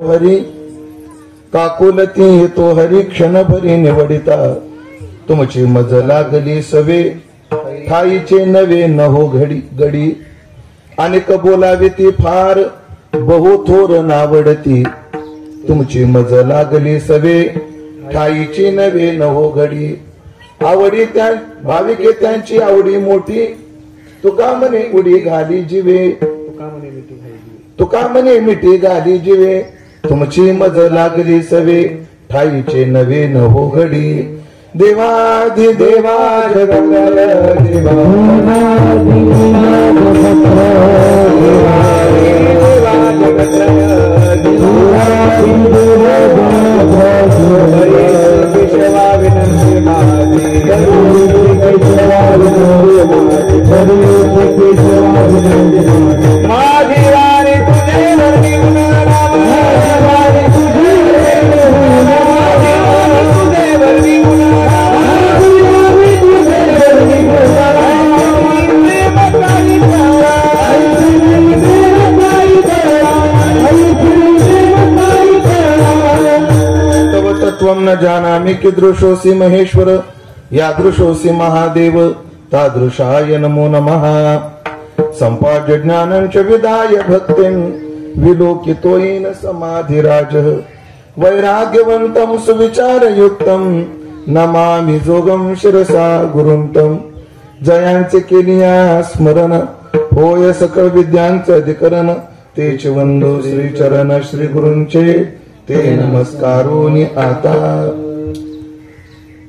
हरी काकुलती येतो हरी क्षणभरी निवडिता तुमची मज लागली सवे ठाईचे नवे नहो घडी गडी अनेक बोलावे ती फार बहु थोर नावडती तुमची मज लागली सवे ठाईची नवे नहो घडी आवडी त्या भाविके त्यांची आवडी मोठी तुका म्हणे उडी घाली जिवे तुका म्हणे मिठी घाली जिवे तुमची मज लागली सवे ठाईचे नवे नहो घडी देवाधि देवा त्वं न जानामि कीदृशोऽसि महेश्वर यादृशोऽसि महादेव तादृशाय नमो नमः संपाद्य ज्ञानं च विदाय भक्तिं विलोकितोयेन समाधिराजः वैराग्यवन्तं सुविचारयुक्तं नमामि जोगं शिरसा गुरुंतं जयांचे केलिया स्मरण होय सकळ विद्यांचे अधिकरण तेच वंदो श्री चरण श्री गुरूंचे ते नमस्कारोनी आता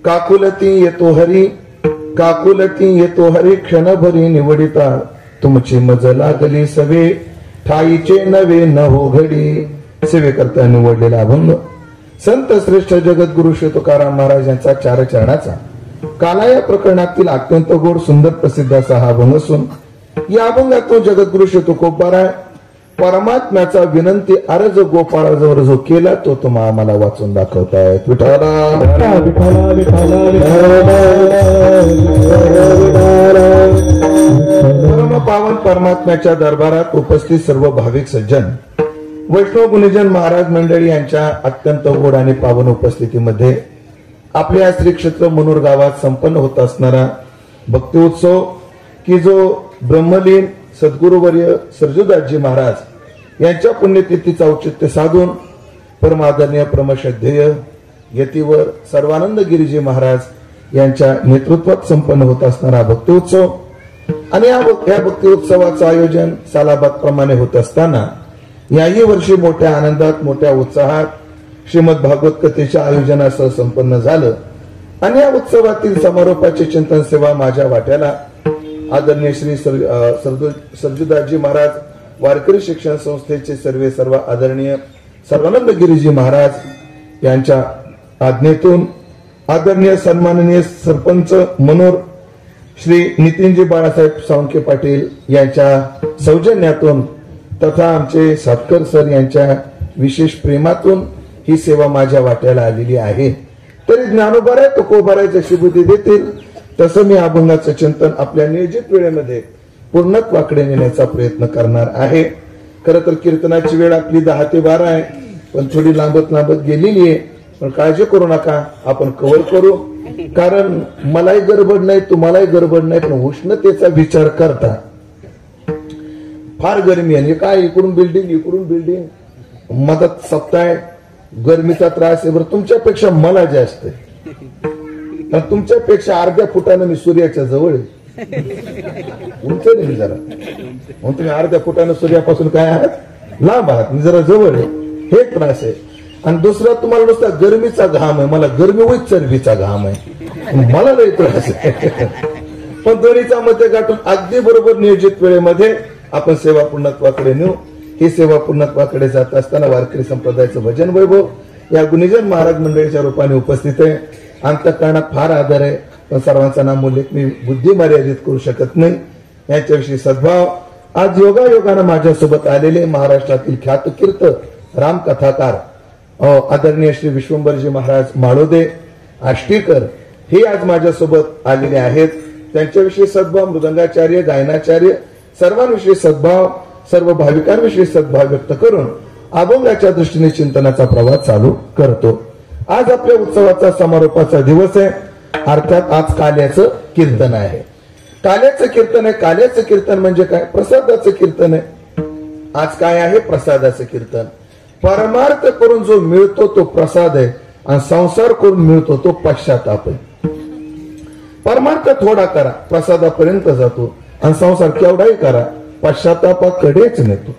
काकुलती येतो हरी काकुलती येतो हरी क्षणभरी निवडिता तुमची मज लागली सवे ठाईचे नवे नहो घडी सेवेकरता निवडलेला अभंग संत श्रेष्ठ जगद्गुरु श्री तुकाराम महाराज यांचा चार चरणाचा काला या प्रकरणातील अत्यंत गोड सुंदर प्रसिद्ध असा हा अभंग असून या अभंगात तो जगद्गुरु श्री तुकोबारा परमात्म्याचा विनंती अर्ज गोपाळाजवळ जो केला तो तुम्हाला आम्हाला वाचून दाखवतायत. परम पावन परमात्म्याच्या दरबारात उपस्थित सर्व भाविक सज्जन वैष्णव गुणीजन महाराज मंडळी यांच्या अत्यंत गोड आणि पावन उपस्थितीमध्ये आपल्या श्री क्षेत्र मनोर गावात संपन्न होत असणारा भक्ती उत्सव की जो ब्रह्मलीन सद्गुरुवर्य सरजूदासजी महाराज यांच्या पुण्यतिथीचा औचित्य साधून परमादरणीय प्रमश्रद्धेय यतीवर सर्वानंद गिरीजी महाराज यांच्या नेतृत्वात संपन्न होत असणारा भक्ती उत्सव आणि या भक्ती उत्सवाचं आयोजन सालाबाद प्रमाणे होत असताना याही वर्षी मोठ्या आनंदात मोठ्या उत्साहात श्रीमद भागवत कथेच्या आयोजनासह संपन्न झालं आणि या उत्सवातील समारोपाची चिंतन सेवा माझ्या वाट्याला आदरणीय श्री सरजूदासजी महाराज वारकरी शिक्षण संस्थेचे सर्व आदरणीय सर्वानंद गिरीजी महाराज यांच्या आज्ञेतून आदरणीय सन्माननीय सरपंच मनोर श्री नितीनजी बाळासाहेब सावंके पाटील यांच्या सौजन्यातून तथा आमचे सातकर सर यांच्या विशेष प्रेमातून ही सेवा माझ्या वाट्याला आलेली आहे. तरी ज्ञानोबाराय तुकोबाराय जशी बुद्धी देतील तसं मी अभंगाचं चिंतन आपल्या नियोजित वेळेमध्ये पूर्णत्वाकडे नेण्याचा प्रयत्न करणार आहे. खरं तर कीर्तनाची वेळ आपली 10 ते 12 आहे, पण थोडी लांबत गेलेली आहे. पण काळजी करू नका, आपण कव्हर करू. कारण मलाही गडबड नाही, तुम्हालाही गडबड नाही, पण उष्णतेचा विचार करता फार गरमी आहे. काय इकडून बिल्डिंग मदत सप्ताह गरमीचा त्रास आहे. बरं तुमच्यापेक्षा मला जास्त आहे. तुमच्यापेक्षा अर्ध्या फुटानं मी सूर्याच्या जवळ आहे. उंच नाही जरा, म्हणून तुम्ही अर्ध्या फुटानं सूर्यापासून काय आहात, लांब आहात. मी जरा जवळ आहे, हे त्रास आहे. आणि दुसरा तुम्हाला नुसता गरमीचा घाम आहे, मला गरमी होईल चरबीचा घाम आहे, मला लई त्रास आहे. पण दोन्हीचा मध्ये गाठून अगदी बरोबर नियोजित वेळेमध्ये आपण सेवा पूर्णत्वाकडे नेऊ. ही सेवा पूर्णत्वाकडे जात असताना वारकरी संप्रदायाचं भजन वैभव या गुणीजन महाराज मंडळीच्या रूपाने उपस्थित आहे. अंतःकरणात फार आदर आहे, पण सर्वांचा नाम उल्लेख मी बुद्धी मर्यादित करू शकत नाही. यांच्याविषयी सद्भाव आज योगायोगानं माझ्यासोबत आलेले महाराष्ट्रातील ख्यातकीर्त रामकथाकार आदरणीय श्री विश्वंभरजी महाराज माळोदे आष्टीकर हे आज माझ्यासोबत आलेले आहेत. त्यांच्याविषयी सद्भाव, मृदंगाचार्य, गायनाचार्य सर्वांविषयी सद्भाव, सर्व भाविकांविषयी सद्भाव व्यक्त करून अभंगाच्या दृष्टीने चिंतनाचा प्रवास चालू करतो। आज आपल्या उत्सवाचा समारोपाचा दिवस आहे, अर्थात आज काल्याचं कीर्तन आहे। काल्याचं कीर्तन आहे। काल्याचं कीर्तन म्हणजे काय? प्रसादाचं कीर्तन आहे। आज काय आहे? प्रसादाचं कीर्तन। परमार्थ करून जो मिळतो तो प्रसाद आहे आणि संसार करून मिळतो तो पश्चाताप आहे। परमार्थ थोडा करा, प्रसादापर्यंत जातो, आणि संसार केवढाही करा, पश्चातापाकडेच नेतो।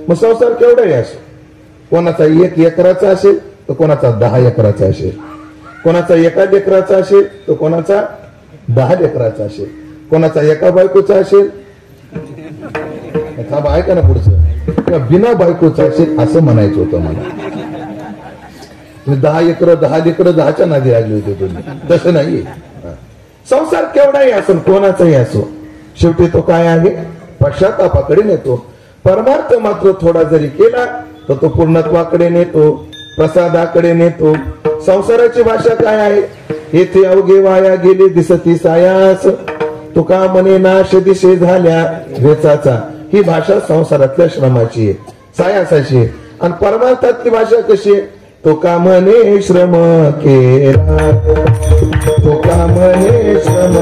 मग संसार केवढाही असो, कोणाचा 1 एकराचा असेल तर कोणाचा 10 एकराचा असेल, कोणाचा 1 लेकराचा असेल तर कोणाचा 10 लेकराचा असेल, कोणाचा 1 बायकोचा असेल, ऐका ना पुढचं, बिना बायकोचा असेल असं म्हणायचं होतं मला। 10 एकर 10 लेकर 10च्या नादी लागली होती तुम्ही, तसं नाहीये। संसार केवढाही असो, कोणाचाही असो, शेवटी तो काय आहे? पश्चातापाकडे नेतो। परमार्थ मात्र थोडा जरी केला तर तो पूर्णत्वाकडे नेतो, प्रसादाकडे नेतो। संसाराची भाषा काय आहे? येथे अवघे वाया गेले दिसती सायास, तुका म्हणे नाश दिशे झाल्या वेचाचा। ही भाषा संसारातल्या श्रमाची आहे, सायासाची आहे। आणि परमार्थातली भाषा कशी आहे? तुका म्हणे श्रम केला, तुका म्हणे श्रम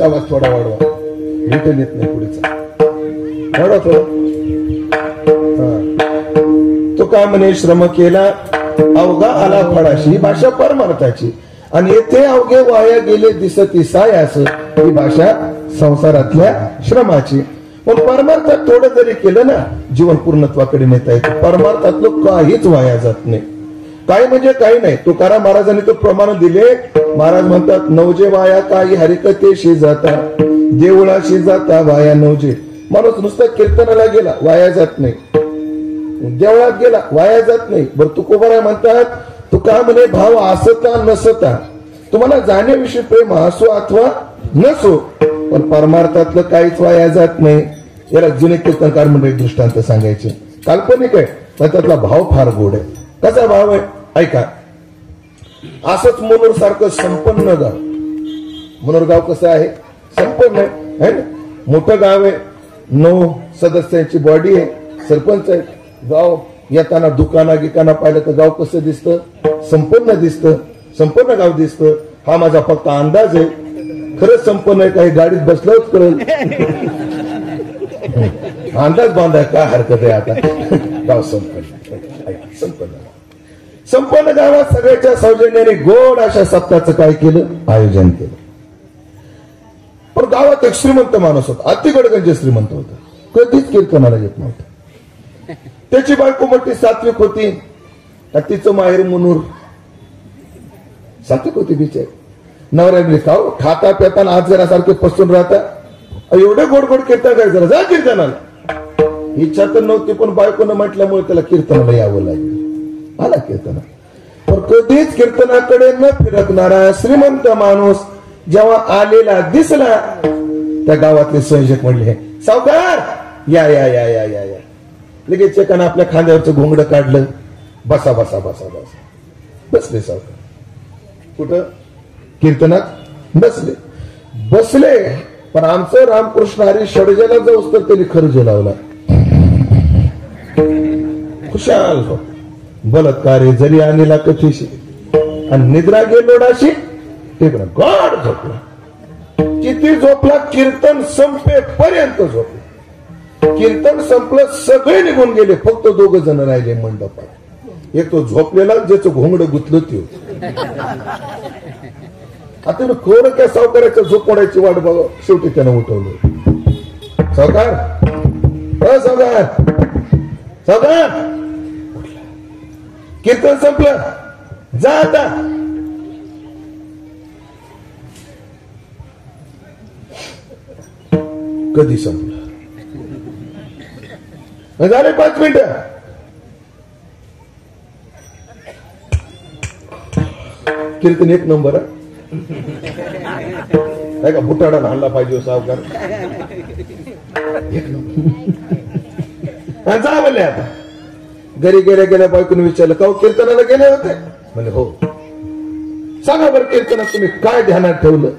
आवाज थोडा वाढवा, रिटर्न येत नाही पुढेचा, वाढवा थोडा। तुका म्हणे श्रम केला अवघा आला फळाशी, भाषा परमार्थाची। आणि येथे अवघे वाया गेले दिसती सायास, ही भाषा संसारातल्या श्रमाची। पण परमार्थात थोडं जरी केलं ना, जीवन पूर्णत्वाकडे नेता येतं। परमार्थातलं काहीच वाया जात नाही, काही म्हणजे काही नाही। तुकाराम महाराजांनी तो प्रमाण दिले। महाराज म्हणतात, नवजे वाया काही हरिकथेशी जाता, देवळाशी जाता वाया नवजे। माणूस नुसता कीर्तनाला गेला वाया जात नाही, देवळात गेला वाया जात नाही। बरं तुकोबाराय म्हणतात, तुका म्हणे भाव असता नसता, तुम्हाला जाण्याविषयी प्रेम असो अथवा नसो, पण परमार्थातलं काहीच वाया जात नाही। याला जुने कीर्तनकार मंडळी दृष्टांत सांगायचे, काल्पनिक आहे पण त्यातला भाव फार गोड आहे। कसा भाव आहे ऐका। असंच मनोर सारखं संपन्न गाव, मनोर गाव कसं आहे? संपन्न आहे ना, मोठं गाव आहे, 9 सदस्यांची बॉडी आहे, सरपंच आहे। गाव येताना दुकाना गिकाना पाहिलं तर गाव कसं दिसतं? संपन्न दिसतं, संपन्न गाव दिसतं। हा माझा फक्त अंदाज आहे, खरंच संपन्न आहे काही गाडीत बसल्याच कळेल। अंदाज बांधाय काय हरकत आहे आता? गाव संपन्न संपन्न गावात सगळ्याच्या सौजन्याने गोड अशा सप्ताहाचं काय केलं? आयोजन केलं। पण गावात एक श्रीमंत माणूस होता, अतिगडगंज श्रीमंत होता, कधीच कीर्तनाला येत नव्हता। त्याची बायको मोठी सात्विक होती, तिचं माहेर मनूर, सात्विक होती बिचारी। नवऱ्याने खाऊ खाता पिताना आज जरासारखे पसून राहता, एवढे गोड गोड कीर्तन काय झालं, जा कीर्तनाला। इच्छा तर नव्हती पण बायकोनं म्हटल्यामुळे त्याला कीर्तनाला यावं लागलं, आला कीर्तना। पण कधीच कीर्तनाकडे न फिरकणारा श्रीमंत माणूस जेव्हा आलेला दिसला, त्या गावातले संयोजक म्हणले, सावकार या या या या या या। लगेच एकानं आपल्या खांद्यावरचं घोंगडं काढलं, बसा बसा बसा बसा। बसले सावकार। कुठं कीर्तनात बसले पण आमचं रामकृष्ण हरी षडजेला जाऊस तर त्यांनी खर्ज लावला. खुशाल बलात्कारी जरी आणला कथीशी आणि निद्रा गेलोडाशी तिकडं गाढ झोपला. किती झोपला? कीर्तन संपेपर्यंत झोपला. कीर्तन संपलं, सगळे निघून गेले, फक्त 2 जण राहिले मंडपात. एक तो झोपलेला ज्याचं घोंगड गुतलं ते. आता कोण काय सावकाराच्या झोप मोडायची वाट बघा. शेवटी त्यानं उठवलं. सावकार सावकार सावकार, कीर्तन संपलं, जा आता. कधी संपलं? झाले 5 मिनिटं. कीर्तन 1 नंबर आहे का? बुटाडा आणला पाहिजे सावकार. 1 नंबर. जा म्हणले. आता घरी गेल्या बायकोने विचारलं, का कीर्तनाला गेले होते? म्हणजे हो. सांगा बरं कीर्तनात तुम्ही काय ध्यानात ठेवलं?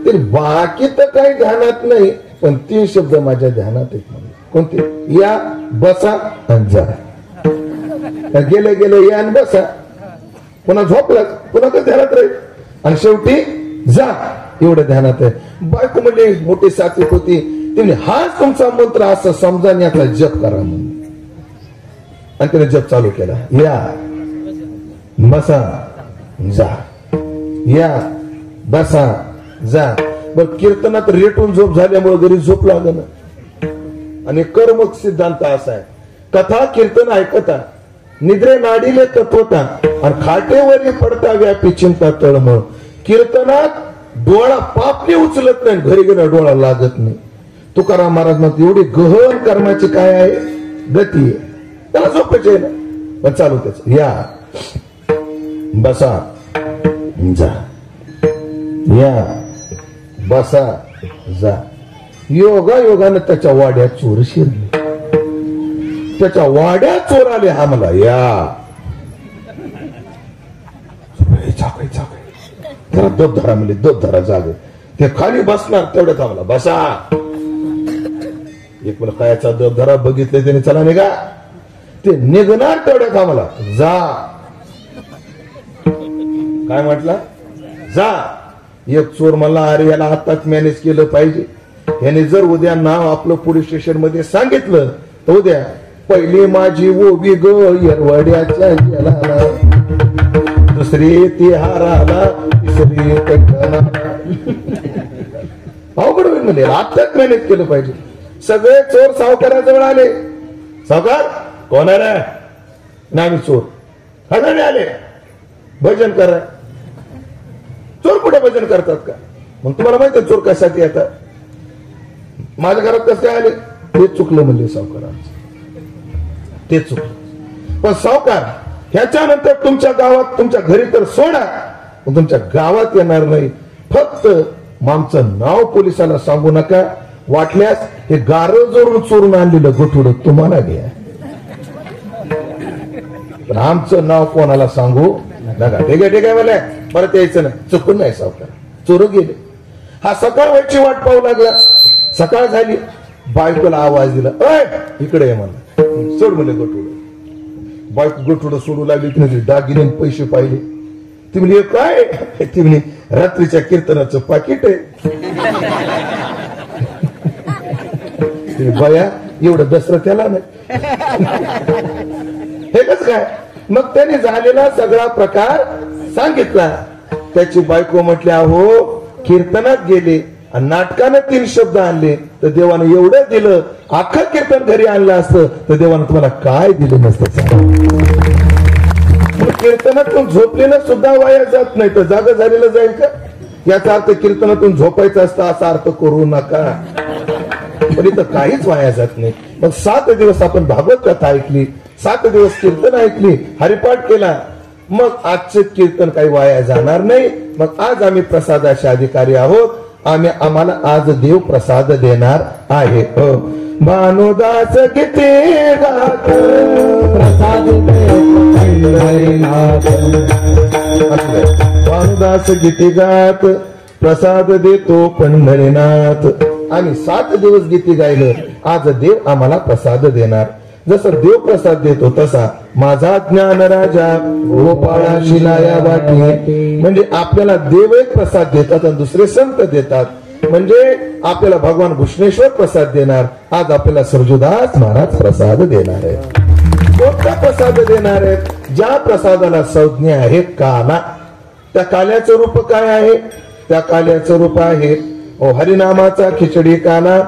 ते बाकी तर काही ध्यानात नाही, पण 3 शब्द माझ्या ध्यानात आहेत. म्हणजे कोणते? या, बसा आणि जा. गेले या आणि बसा, पुन्हा झोपला, पुन्हा तर ध्यानात राहील, आणि शेवटी जा, एवढं ध्यानात आहे. बायको म्हणजे मोठी सात्विक होती, तिने हाच तुमचा मंत्र असं समजा आणि याचा जप करा म्हणून. आणि त्याने जप चालू केला. या, बसा, जा, या, बसा, जा. बर कीर्तनात रेटून झोप झाल्यामुळे घरी झोप लागणं. आणि कर्मक सिद्धांत असा आहे, कथा कीर्तन ऐकता निद्रे नाडीले तत्वता आणि खाटेवरी पडता व्यापी चिंता तळमळ. कीर्तनात डोळा पापने उचलत नाही, घरी गेला डोळा लागत नाही. तुकाराम महाराज म्हणतात, एवढी गहन कर्माची काय आहे गती आहे, त्याला झोपायची आहे ना. पण चालू त्याच. या, बसा, जा, या, बसा, जा. योगानं त्याच्या वाड्यात चोर शिरले. त्याच्या वाड्यात चोर आले. हा मला या जरा दब धरा म्हणजे दब धरा जागे. ते खाली बसणार तेवढ्यात आम्हाला बसा. एक मला कायचा दब धरा बघितले त्याने, चला निघा. ते निघणार तेवढ्यात आम्हाला जा. काय म्हटलं? जा. एक चोर मला, अरे याला आताच मॅनेज केलं पाहिजे. याने जर उद्या नाव आपलं पोलीस स्टेशन मध्ये सांगितलं तर उद्या पहिली माझी ओवी ग येरवड्याच्या गेला, दुसरी ती हाराला, तिसरी अवघड होईल म्हणजे. आताच मॅनेज केलं पाहिजे. सगळे चोर सावकाराजवळ आले. सावकार कोण आहे रे? नाही चोर. हजाने आले भजन करा. चोर कुठे भजन करतात का? मग तुम्हाला माहिती चोर कशासाठी येतात? माझ्या घरात कसे आले? ते चुकलं म्हणजे सावकारांचं, ते चुकलं. पण सावकार ह्याच्यानंतर तुमच्या गावात, तुमच्या घरी तर सोडा, पण तुमच्या गावात येणार नाही. फक्त आमचं नाव पोलिसाला सांगू नका. वाटल्यास हे गारं जोडून चोरून आणलेलं गोठुड तुम्हाला घ्या, पण आमचं नाव कोणाला सांगू नका. ठीक आहे मला परत यायचं नाही. चुकून नाही सावकार, चोर गेले. हा सकाळ व्हायची वाट पाहू लागला. सकाळ झाली, बायकोला आवाज दिला, अय इकडे आहे मला, सोड म्हणले गोठुड. बायको गोठुड सोडू लागली. तिने दागिने पैसे पाहिले. ती म्हणजे काय? ती म्हणे रात्रीच्या कीर्तनाचं पाकिट आहे. बया एवढं दसरं त्याला नाही. हे कसं काय? मग त्याने झालेला सगळा प्रकार सांगितला. त्याची बायको म्हटली, अहो कीर्तनात गेले आणि नाटकानं 3 शब्द आणले तर देवानं एवढं दिलं. अख्खं कीर्तन घरी आणलं असतं तर देवानं तुम्हाला काय दिलं नसतं. कीर्तनातून झोपलेलं सुद्धा वाया जात नाही तर जागा झालेलं जाईल का? याचा अर्थ कीर्तनातून झोपायचं असतं असा अर्थ करू नका. पण इथं काहीच वाया जात नाही. मग 7 दिवस आपण भागवत कथा ऐकली, 7 दिवस कीर्तन ऐकली, हरिपाठ केला. मग आजचे कीर्तन काही वाया जाणार नाही. मग आज आम्ही प्रसादाचे अधिकारी आहोत. आम्हाला आज देव प्रसाद देणार आहे. भानुदास किती गात प्रसाद भानुदास गीती गात प्रसाद देतो पंढरीनाथ. आम्ही 7 दिवस गीती गायलं, आज देव आम्हाला प्रसाद देणार. जसं देव प्रसाद देतो तसा माझा ज्ञान राजा गोपाळा शिलाया वाटी. म्हणजे आपल्याला देव एक प्रसाद देतात आणि दुसरे संत देतात. म्हणजे आपल्याला भगवान घृष्णेश्वर प्रसाद देणार, आज आपल्याला सरजूदास महाराज प्रसाद देणार आहे. कोणता प्रसाद देणार आहेत? ज्या प्रसादाला संज्ञा आहे काला. त्या काल्याचं रूप काय आहे? त्या काल्याचं रूप आहे हरिनामाचा खिचडी काला.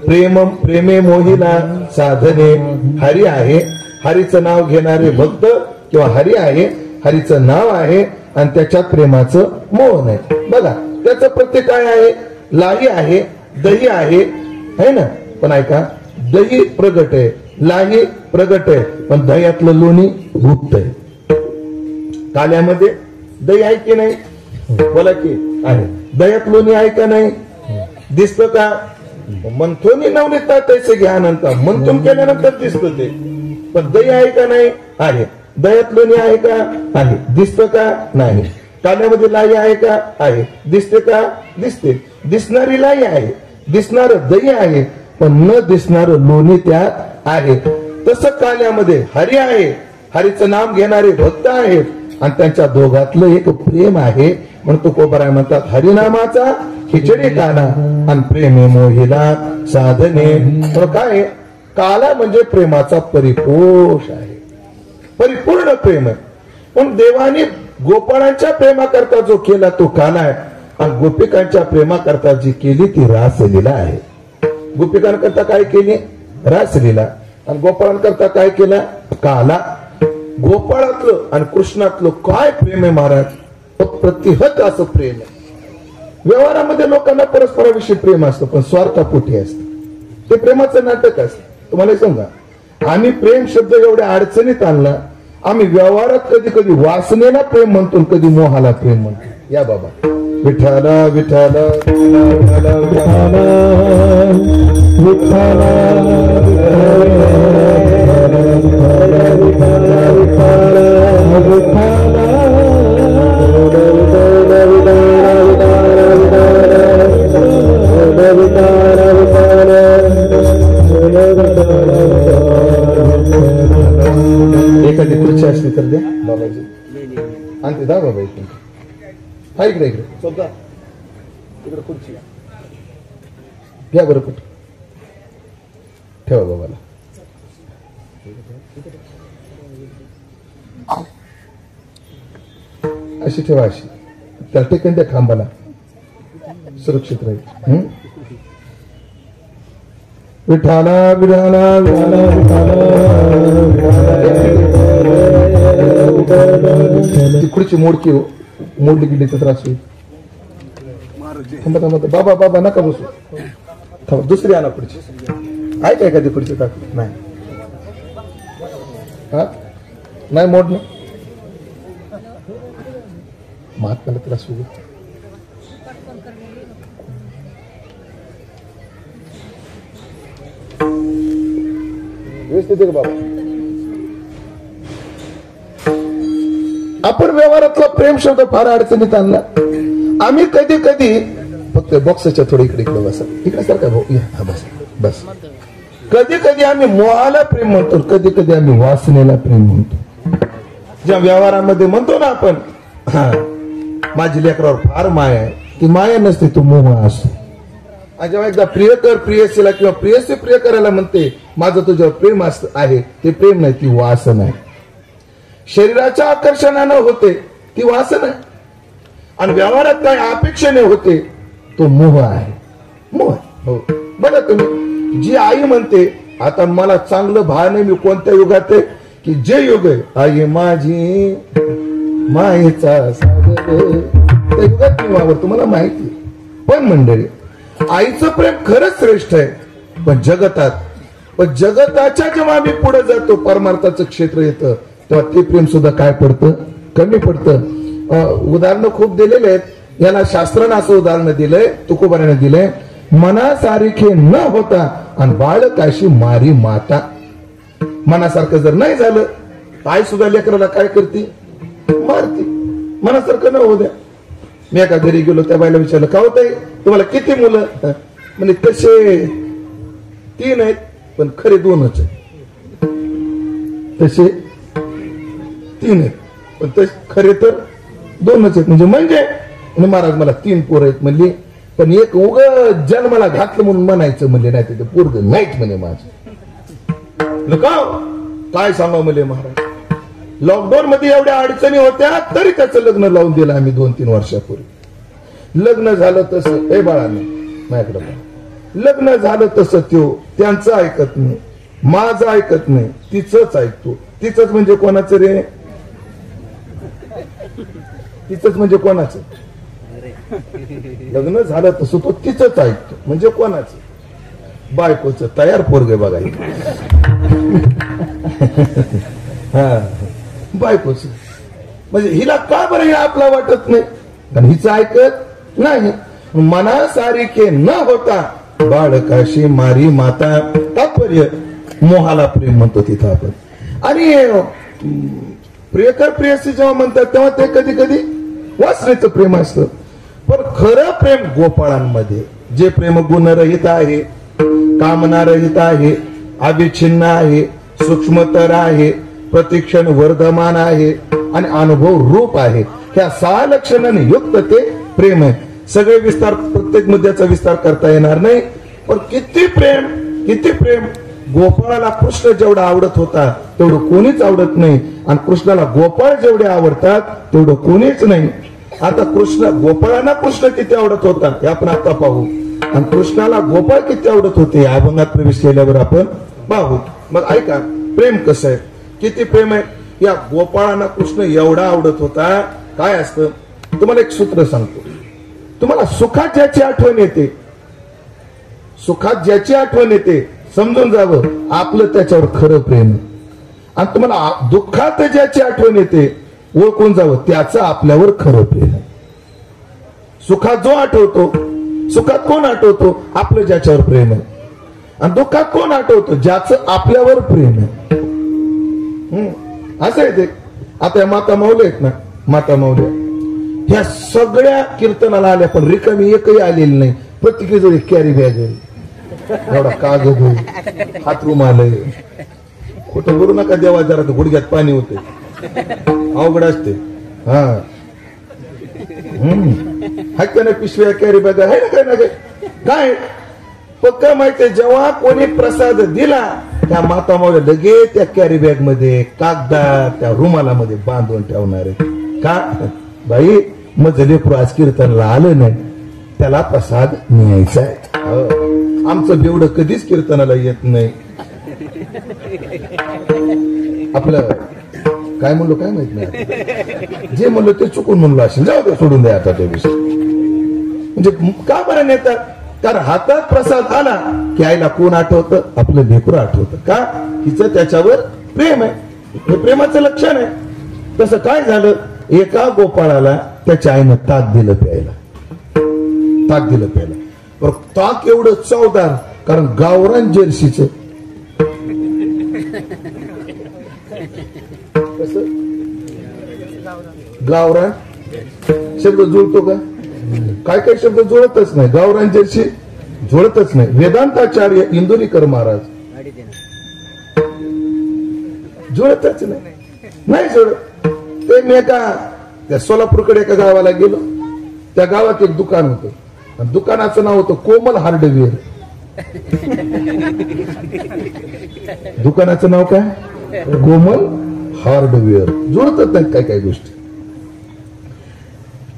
प्रेमे मोहिला साधने. हरी आहे, हरीचं नाव घेणारे भक्त किंवा हरी आहे, हरीचं नाव आहे आणि त्याच्यात प्रेमाचं मोह नाही. बघा त्याचं प्रत्येक काय आहे? लाही आहे, दही आहे ना. पण ऐका, दही प्रगट आहे, लाही प्रगट आहे, पण दह्यातलं लोणी गुप्त आहे. काल्यामध्ये दही आहे की नाही? बोला की आहे. दह्यात लोणी आहे का नाही? दिसतं का? मंथोनी नवनीता तैसे घ्या नंतर मंथून केल्यानंतर दिसतं ते. पण दही आहे का नाही? आहे. दह्यात लोणी आहे का? आहे. दिसतं का? नाही. काल्यामध्ये लाई आहे का? आहे. दिसते का? दिसते. दिसणारी लाई आहे, दिसणार दही आहे, पण न दिसणार लोणी त्यात आहे. तसं काल्यामध्ये हरी आहे, हरीचं नाम घेणारे भक्त आहेत आणि त्यांच्या दोघातलं एक प्रेम आहे. म्हणून तो कोबराय म्हणतात हरिनामाचा खिचडी काला आणि प्रेमे मोहिला साधने. तर काय? काला म्हणजे प्रेमाचा परिपोष आहे, परिपूर्ण प्रेम आहे. पण देवाने गोपाळांच्या प्रेमाकरता जो केला तो काला आहे आणि गोपिकांच्या प्रेमाकरता जी केली ती रासलीला आहे. गोपिकांकरता काय केली? रासलीला. आणि गोपाळांकरता काय केला? काला. गोपाळातलं आणि कृष्णातलं काय प्रेम आहे महाराज? प्रतिहत असं प्रेम आहे. व्यवहारामध्ये लोकांना परस्पराविषयी प्रेम असतं, पण स्वार्थापोटी असतं. ते प्रेमाचं नाटक असतं. तुम्हाला सांगा, आम्ही प्रेम शब्द एवढ्या अडचणीत आणला. आम्ही व्यवहारात कधी कधी वासनेला प्रेम म्हणतो, कधी मोहाला प्रेम म्हणतो. या बाबा विठाला विठाला विठाला विठाला विठाला एखादी खुर्ची असली तर द्या बाबाजी. आणते दा बाबा इकडे. हा इकडे इकडे स्वतः इकडे खुर्ची घ्या बरं. कुठं ठेवा बाबाला. अशी ठेवा, अशी त्या टेकन त्या खांबाला सुरक्षित राहील. विठाला विठाला विठाला विठाला. ती खुर्ची मोडकी हो, मोडली गेली तर त्रास होईल. थांबा थांबा बाबा बाबा नका बसू. थांबा दुसरी आणा खुर्ची. आहे का एखादी खुर्ची? टाक नाही. हा नाही मोडणं महात्म्याला त्रास होईल. व्यवस्थित बाबा. आपण व्यवहारातला प्रेम शब्द फार अडचणीत आणला. आम्ही कधी कधी फक्त बॉक्सच्या थोडी इकडे इकडे बसा. इकडे सारखा भाऊ या बस बस. कधी कधी आम्ही मोहाला प्रेम म्हणतो, कधी कधी आम्ही वासनेला प्रेम म्हणतो. ज्या व्यवहारामध्ये म्हणतो ना आपण माझी लेकरावर फार माया आहे, ती माया नसते, तो मोह असतो. आणि जेव्हा एकदा प्रियकर प्रियसीला किंवा प्रियसी प्रिय करायला म्हणते माझं तुझ्यावर प्रेम आहे, ते प्रेम नाही, ती वासना आहे. शरीराच्या आकर्षणानं होते ती वासना आहे. आणि व्यवहारात काय अपेक्षेने होते तो मोह आहे. मोह हो. बघा तुम्ही, जी आई म्हणते आता मला चांगलं भान आहे, मी कोणत्या युगात आहे की जे युग आहे आई माझी मायेचा सागर, त्या युगात मी वावर तुम्हाला माहिती. पण मंडळी आईचं प्रेम खरंच श्रेष्ठ आहे. पण जगताच्या जेव्हा आम्ही पुढे जातो, परमार्थाचं क्षेत्र येतं, तेव्हा ते प्रेम सुद्धा काय पडतं? कमी पडतं. उदाहरणं खूप दिलेले आहेत. याला शास्त्रानं असं उदाहरण दिलंय, तुकोबाराने दिलंय, मनासारखे न होता आणि बाळकाशी मारी माता. मनासारखं जर नाही झालं, आई सुद्धा लेकराला काय करते, मारते. मनासारखं न होऊ द्या. मी एका घरी गेलो, त्या बाईला विचारलं, का होत तुम्हाला किती मुलं? म्हणजे तसे 3 आहेत, पण खरे 2च आहेत. तसे 3 आहेत, पण खरे तर 2च आहेत. म्हणजे महाराज मला 3 पोरं आहेत म्हणली, पण एक उग जन्माला घातलं म्हणून म्हणायचं म्हणले, नाही ते पोरग नाहीत म्हणे माझं. काय सांगा म्हणले महाराज, लॉकडाऊन मध्ये एवढ्या अडचणी होत्या तरी त्याचं लग्न लावून दिलं आम्ही 2-3 वर्षापूर्वी. लग्न झालं तसं, हे बाळांनो माझ्याकडे, लग्न झालं तसं त्यांचं ऐकत नाही, माझं ऐकत नाही, तिचंच ऐकतो. तिचंच म्हणजे कोणाचं रे? तिचंच म्हणजे कोणाचं? लग्न झालं तसं तो तिचंच ऐकतो म्हणजे कोणाचं? बायकोचं. तयार पोरगे बघा. हा, बायकोच. म्हणजे हिला का बरं हे आपला वाटत नाही, कारण हिचं ऐकत नाही. मनासारखे न होता बाळकाशी मारी माता. तात्पर्य मोहाला प्रेम म्हणतो तिथं आपण. आणि प्रियकर प्रियसी जेव्हा म्हणतात तेव्हा ते कधी कधी वासनेचं प्रेम असतं. पण खरं प्रेम गोपाळांमध्ये, जे प्रेम गुणरहित आहे, कामनारहित आहे, अविच्छिन्न आहे, सूक्ष्मतर आहे, प्रतिक्षण वर्धमान आहे आणि अनुभव रूप आहे, ह्या 6 लक्षणाने युक्त ते प्रेम आहे. सगळे विस्तार, प्रत्येक मुद्द्याचा विस्तार करता येणार नाही, पण किती प्रेम, किती प्रेम. गोपाळाला कृष्ण जेवढा आवडत होता तेवढं कोणीच आवडत नाही, आणि कृष्णाला गोपाळ जेवढे आवडतात तेवढं कोणीच नाही. आता गोपाळांना कृष्ण किती आवडत होता हे आपण आता पाहू, आणि कृष्णाला गोपाळ किती आवडत होते अभंगात प्रवेश केल्यावर आपण पाहू. मग ऐका, प्रेम कसं आहे, किती प्रेम आहे. या गोपाळांना कृष्ण एवढा आवडत होता. काय असतं, तुम्हाला एक सूत्र सांगतो. तुम्हाला सुखात ज्याची आठवण येते, सुखात ज्याची आठवण येते, समजून जावं आपलं त्याच्यावर खरं प्रेम. आणि तुम्हाला दुःखात ज्याची आठवण येते, ओळखून जावं त्याचं आपल्यावर खरं प्रेम. सुखात जो आठवतो, सुखात कोण आठवतो? आपलं ज्याच्यावर प्रेम आहे. आणि दुःखात कोण आठवतो? ज्याचं आपल्यावर प्रेम आहे. असं आहे ते. आता या माता माऊल्या आहेत ना, माता माऊल्या ह्या सगळ्या कीर्तनाला आल्या, पण रिकामी एकही आलेली नाही. प्रत्येकीजवळ कॅरी बॅग आहे, एवढा कागद आहे, हातरूमाल आहे. खोटं बोलू नका देवा, जरा गुडघ्यात पाणी होते, अवघड असते. हा, हक्काने पिशव्या कॅरी बॅग आहे ना, काय ना काय पक्का माहितीये. जेव्हा कोणी प्रसाद दिला त्या माता माऊल्या लगेच त्या कॅरी बॅग मध्ये कागदात त्या रुमालामध्ये बांधून ठेवणार आहे. का बाई, मग लेकरू आज कीर्तनला आलं नाही, त्याला प्रसाद न्यायचा आहे. आमचं बेवडं कधीच कीर्तनाला येत नाही. आपलं काय म्हणलो काय माहित नाही, जे म्हणलो ते चुकून म्हणलो असेल, जाऊ दे, सोडून द्या आता तो विषय. म्हणजे का बरं नेतात? कारण हातात प्रसाद आला की आईला कोण आठवतं? आपलं लेकरू आठवतं. का? हिचं त्याच्यावर प्रेम आहे, हे प्रेमाचं लक्षण आहे. तसं काय झालं, एका गोपाळाला त्याच्या आईनं ताक दिलं प्यायला, ताक दिलं प्यायला. पण ताक एवढं चवदार, कारण गावरान जर्सीचं. गावरान शब्द जुळतो का? काय काय शब्द जुळतच नाही. गावरान जर्सी जुळतच नाही. वेदांताचार्य इंदुरीकर महाराज जुळतच नाही, नाही जुळत. ते मी त्या सोलापूरकडे एका गावाला गेलो. त्या गावात एक दुकान होतं, दुकानाचं नाव होतं कोमल हार्डवेअर. दुकानाचं नाव काय? कोमल हार्डवेअर. जुळतच नाही काय काय गोष्टी.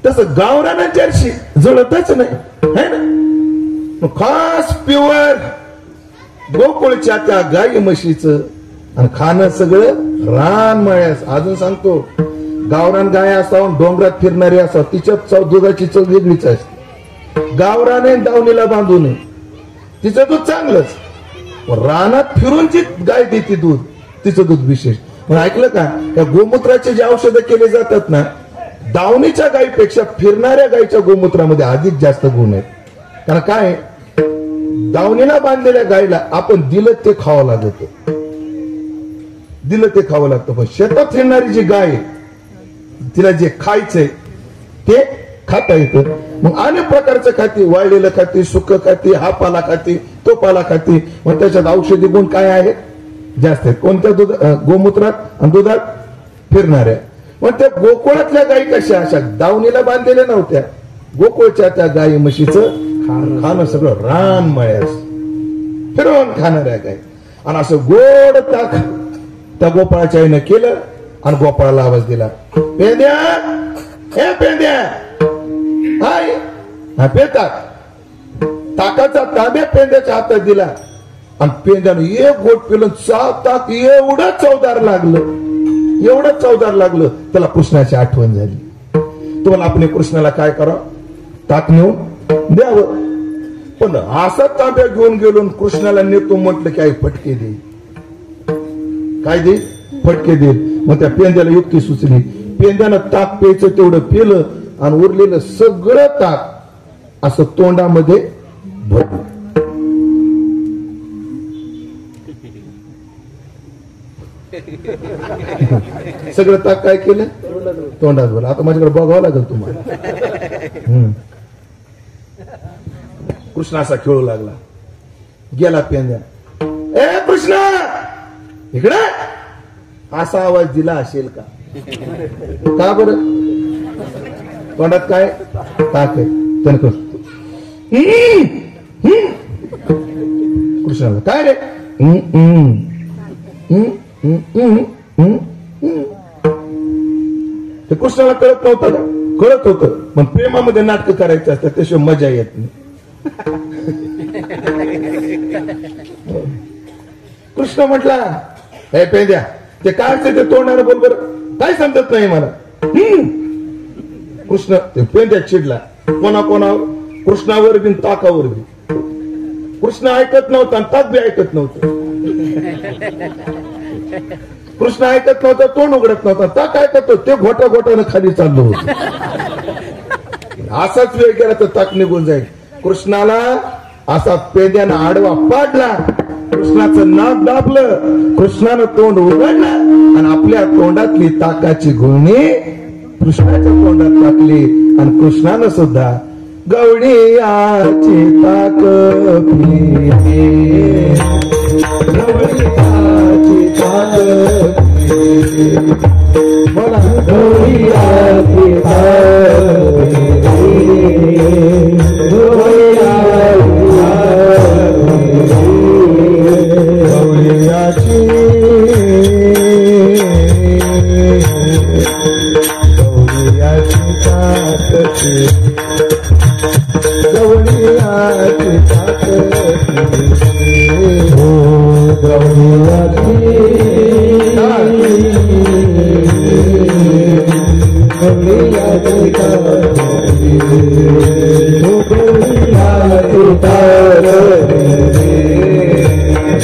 तसं गावरान जर्सी जुळतच नाही, है ना. खास प्युअर गोकुळच्या त्या गाई म्हशीचं, आणि खाणं सगळं रानमळ्यास. अजून सांगतो, गावरान गाय असावं, डोंगरात फिरणारी असावं, तिच्यात चव, दुधाची चव वेगळीच असते. गावराने दावणीला बांधू नये, तिचं दूध चांगलंच. रानात फिरून जी गाय देते दूध, तिचं दूध विशेष. पण ऐकलं का, त्या गोमूत्राचे जे औषधं केले जातात ना, दावणीच्या गायीपेक्षा फिरणाऱ्या गायीच्या गोमूत्रामध्ये अधिक जास्त गुण आहेत. कारण काय, दावणीला बांधलेल्या गायीला आपण दिलं ते खावं लागत, दिलं ते खावं लागतं. पण शेतात फिरणारी जी गाय आहे, तिला जे खायचंय ते खाता येतं. मग अनेक प्रकारचं खाती, वाळलेलं खाती, सुक खाती, हा पाला खाती, तो पाला खाती. मग त्याच्यात औषधी गुण काय आहेत? जास्त आहेत. कोणत्या गोमूत्रात आणि दुधात? फिरणाऱ्या. मग त्या गोकुळातल्या गायी कशा? अशा दावणीला बांधलेल्या नव्हत्या. गोकुळच्या त्या गायी म्हशीचं खाणं सगळं रान मळ्यास फिरवून खाणाऱ्या गाय. आणि असं गोड ताक त्या गोपाळाच्या आईनं केलं आणि गोपाळाला आवाज दिला, पेंद्या, हे पेंद्या, हाय हा पेता. ताकाचा तांब्या पेंद्याच्या हातात दिला आणि पेंद्यानं एक गोट पिलं. ताक एवढं चवदार लागलं, एवढं चवदार लागलं, त्याला कृष्णाची आठवण झाली. तुम्हाला आपण कृष्णाला काय करावं? ताक नेऊन द्यावं. पण असा तांब्या घेऊन गेलो कृष्णाला नेतो म्हटलं की आई फटके देईल. काय देईल? फटके देईल. मग त्या पेंद्याला युक्ती सुचली. पेंद्यानं ताक प्यायचं तेवढं पिलं आणि उरलेलं सगळं ताक असं तोंडामध्ये भरलं. सगळं ताक काय केलं? तोंडात भरलं. आता माझ्याकडे बघावं लागेल तुम्हाला. कृष्ण असा खेळू लागला. गेला पेंद्या, ए कृष्णा इकडे, असा आवाज दिला असेल का? का बरं? तोंडात काय? ताक आहे. त्यानं कृष्णाला काय रे? ते कृष्णाला कळत नव्हतं का? कळत होतं. पण प्रेमामध्ये नाटक करायचं असतं, त्याशिवाय मजा येत नाही. कृष्ण म्हटला, हे पेंद्या, ते काय ते तोंडाला बरोबर काय समजत नाही मला. कृष्ण ते पेंद्या चिडला. कोणावर? कृष्णावर बिन ताकावर बी. कृष्ण ऐकत नव्हता, ताक बी ऐकत नव्हतं. कृष्ण ऐकत नव्हता, तोंड उघडत नव्हता, ताक ऐकत होत. ते घोटा घोटानं खाली चाललो होत. असाच वेळ गेला तर ताक निघून जाईल. कृष्णाला असा पेंद्यानं आडवा पाडला. कृष्णाचं नाक दाबलं. कृष्णानं तोंड उघडलं आणि आपल्या तोंडातली ताकाची गुळणी कृष्णाच्या तोंडात टाकली. आणि कृष्णानं सुद्धा गवळीयाची ताक पिली, गवळीयाची ताक पिली, मला गवळीयाची ताक पिली, गवळीयाची ताक पिली, गवळीयाची ताक पिली, हो गवळीयाची गवळीयाची ताक पिली, हो गवळीयाची ताक पिली,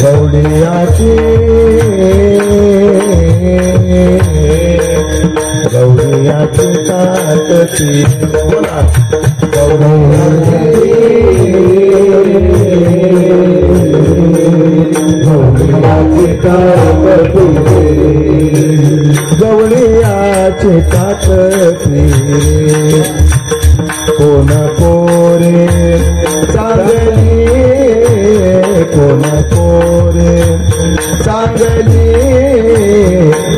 गवळीयाची गवळीयाची ताक पिली, बोला गवळीयाची ताक पिली, गवळीयाची ताक पिली, कोण पोरे चांगली, कोण पोरे चांगली,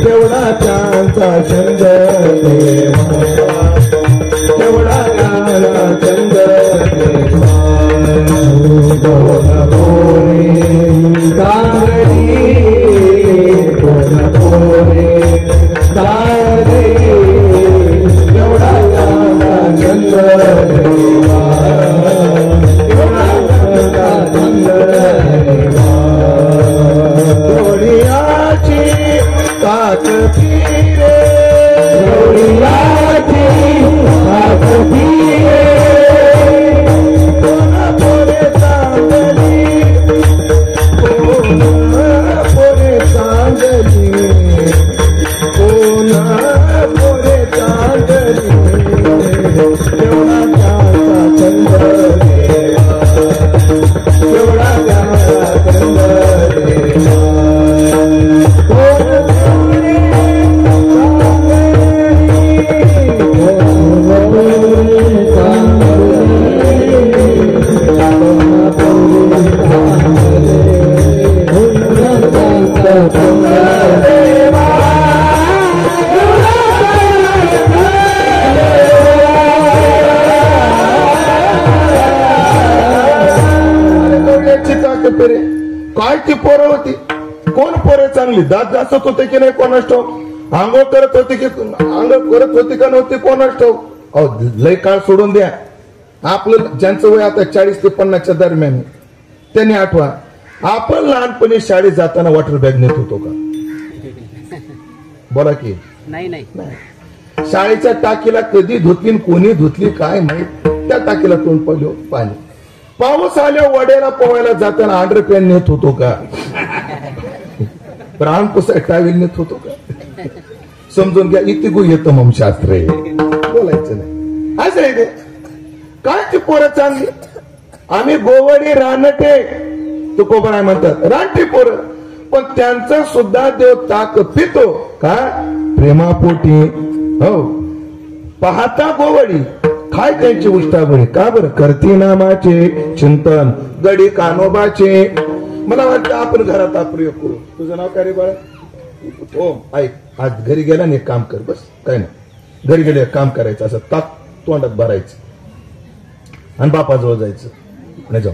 तेवढा त्यांचा छंद देवा, तेवढा गाला छंद देवा, कोण पोरे चांगली, कोण पोरे चांगली, तेवढा गाला छंद देवा, तेवढा गाला छंद देवा, गवळीयाची ताक पिले, गवळीयाची ताक पिले, कोण पोरे चांगली, कोण पोरे चांगली, कोण पोरे चांगली, ती पोरं होती. कोण पोरं चांगली, दात घासत होते की नाही कोणास ठाऊक, आंघोळ करत होती की आंघोळ करत होती का नव्हती कोणास ठाऊक. अहो लय काळ सोडून द्या, आपलं ज्यांचं वय आता 40 ते 50च्या दरम्यान त्यांनी आठवा, आपण लहानपणी शाळेत जाताना वॉटर बॅग नेत होतो का? बोला की नाही. शाळेच्या टाकीला कधी धुतली कोणी धुतली काय माहित, त्या टाकीला तोंड पडलो पाणी. पाऊस आल्या वड्याला पोवायला जाताना अंडरपॅन नेत होतो का? प्राण पुसाय टावेल नेत होतो का? समजून घ्या, इथे गो येतं मग शास्त्र आहे, बोलायचं नाही असं आहे ते. काय ती पोरं चांगली, आम्ही गोवडी रानटे तुकोबा नाही म्हणतात, रानटी पोरं, पण त्यांचं सुद्धा देव ताक पितो का? प्रेमापोटी. हो, पाहता गोवडी काय त्यांची उष्टाबळी का बरं? करती नामाचे चिंतन गडी कानोबाचे. मला वाटतं आपण घरात प्रयोग करू. तुझं नाव काय रे बाळा? हो ऐक, आज घरी गेला ना एक काम कर, बस काय नाही, घरी गेले काम करायचं, असं ताक तोंडात भरायचं आणि बापाजवळ जायचं, नाही जाऊ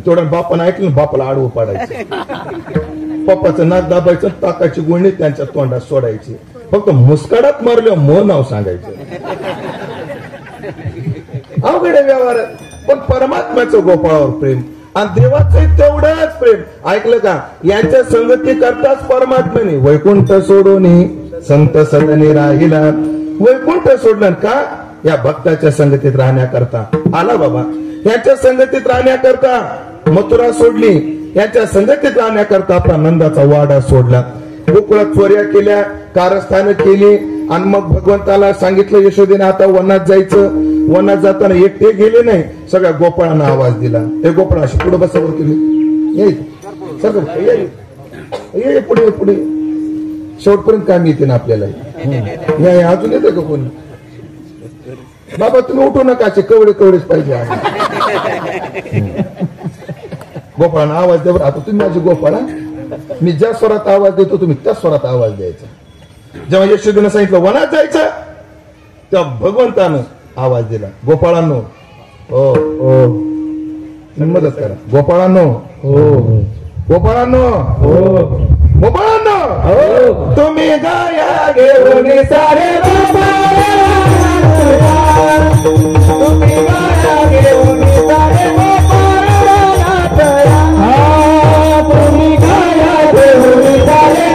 थोडं बापानं ऐकलं, बापाला आडवं पाडायचं, पप्पाचं नाक दाबायचं, ताकाची गुळणी त्यांच्या तोंडात सोडायची, फक्त मुस्काडात मारल्या मो नाव सांगायचं. अवघड व्यवहार. पण परमात्म्याचं गोपाळावर प्रेम आणि देवाचं तेवढंच प्रेम. ऐकलं का? यांच्या संगती करताच परमात्म्याने वैकुंठ सोडून संत सदनी राहिला. वैकुंठ सोडलं का? या भक्ताच्या संगतीत राहण्याकरता आला बाबा. यांच्या संगतीत राहण्याकरता मथुरा सोडली, यांच्या संगतीत राहण्याकरता आपला नंदाचा वाडा सोडला, गोकुळात चोऱ्या केल्या, कारस्थानं केली आणि मग भगवंताला सांगितलं यशोदेने आता वनात जायचं. वनात जाताना एकटे गेले नाही, सगळ्या गोपाळांना आवाज दिला, हे गोपाळ अशी पुढे बसावर केली, ये पुढे पुढे, शेवटपर्यंत काम येते ना आपल्याला. या अजून येते का कोणी? बाबा तुम्ही उठू नका, असे कवडे कवडेच पाहिजे. गोपाळांना आवाज द्या. आता तुम्ही माझी गोपाळा, मी ज्या स्वरात आवाज देतो तुम्ही त्या स्वरात आवाज द्यायचा. जेव्हा यशोदेनं सांगितलं वनात जायचं, तेव्हा भगवंतानं आवाज दिला, गोपाळांनो हो हो मदत करा, गोपाळांनो हो, गोपाळांनो हो, गोपाळांनो हो, तुम्ही गाया घेऊन सारे तुम्ही गाया घेऊन सारे तुम्ही गाया घेऊन सारे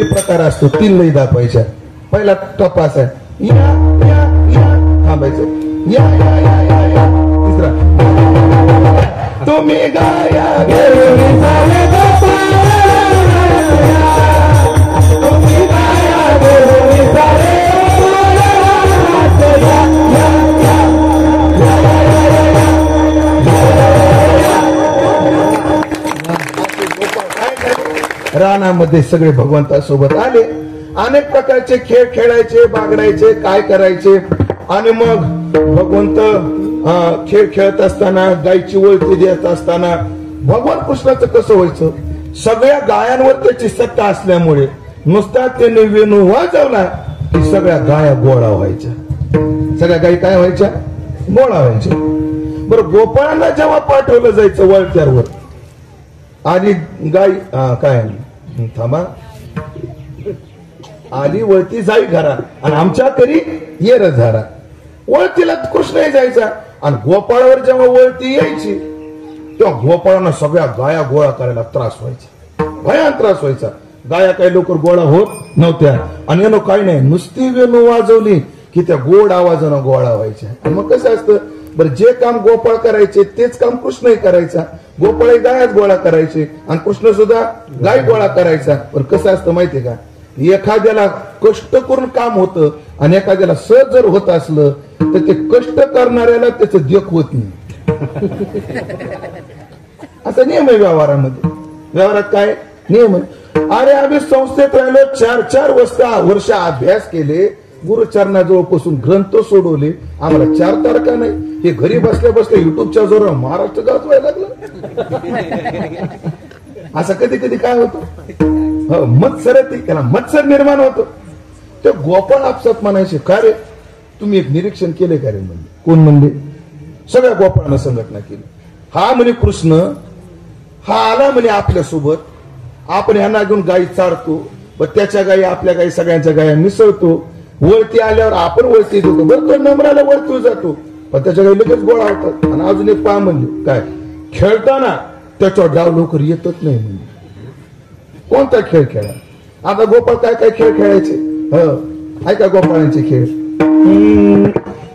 प्रकार असतो. 3 लई दाखवायच्या. पहिला टप्पा असा या या या थांबायचं, या या या या या. तिसरा तुम्ही गाया घेऊन सारे तुम्ही गाया घेऊन सारे रानामध्ये सगळे भगवंतासोबत आले. अनेक प्रकारचे खेळ खेळायचे, बागडायचे, काय करायचे. आणि मग भगवंत खेळ खेळत असताना, गायची वळती देत असताना भगवान कृष्णाचं कसं व्हायचं, सगळ्या गायांवर त्याची सत्ता असल्यामुळे नुसता त्याने वेणू वाजवला की सगळ्या गाया गोळा व्हायच्या. सगळ्या गायी काय व्हायच्या? गोळा व्हायच्या. बरं, गोपाळांना जेव्हा पाठवलं जायचं वळत्यावर, आली गाय काय थांबा, आली वळती जाई घरात आणि आमच्या तरी ये र झारा. वळतीला कृष्ण जायचा आणि गोपाळावर जेव्हा वळती यायची तेव्हा गोपाळांना सगळ्या गाया गोळा करायला त्रास व्हायचा, भयान त्रास व्हायचा. गाया काही लवकर गोळा होत नव्हत्या आणि यानं काही नाही, नुसती वेणू वाजवली की त्या गोड आवाजानं गोळा व्हायच्या. आणि मग कसं असतं बरं, जे काम गोपाळ करायचे तेच काम कृष्णही करायचा. गोपाळी गायच गोळा करायचे आणि कृष्ण सुद्धा गाय गोळा करायचा. पण कसं असतं माहितीये का, एखाद्याला कष्ट करून काम होतं आणि एखाद्याला सहज जर होत असलं तर ते कष्ट करणाऱ्याला त्याचं देख होत नाही. असा नियम आहे व्यवहारामध्ये. व्यवहारात काय नियम आहे? अरे आम्ही संस्थेत राहिलो, 4 वर्ष अभ्यास केले, गुरुचरणाजवळ पासून ग्रंथ सोडवले, आम्हाला 4 तारखा नाही. हे घरी बसल्या बसल्या युट्यूबच्या जोरावर महाराष्ट्र गाजवायला लागलं. असं कधी कधी काय होतं, मत्सर त्याला मत्सर निर्माण होतो. ते गोपाळ आपसात म्हणायचे, का रे तुम्ही एक निरीक्षण केले का रे? म्हणजे कोण? म्हणजे सगळ्या गोपाळानं संघटना केली. हा म्हणे कृष्ण हा आला म्हणे आपल्यासोबत, आपण ह्यांना घेऊन गायी चारतो, व त्याच्या गायी आपल्या गायी सगळ्यांच्या गाया मिसळतो, वळती आल्यावर आपण वळती देतो, बरं तो नम्राला वळती जातो, पण त्याच्या गायी लगेच गोळा होतात. आणि अजून एक पहा म्हणजे काय, खेळताना त्याच्यावर डाव लवकर येतच नाही. म्हणजे कोणता खेळ खेळा? आता गोपाळ काय काय खेळ खेळायचे? ऐका गोपाळांचे खेळ.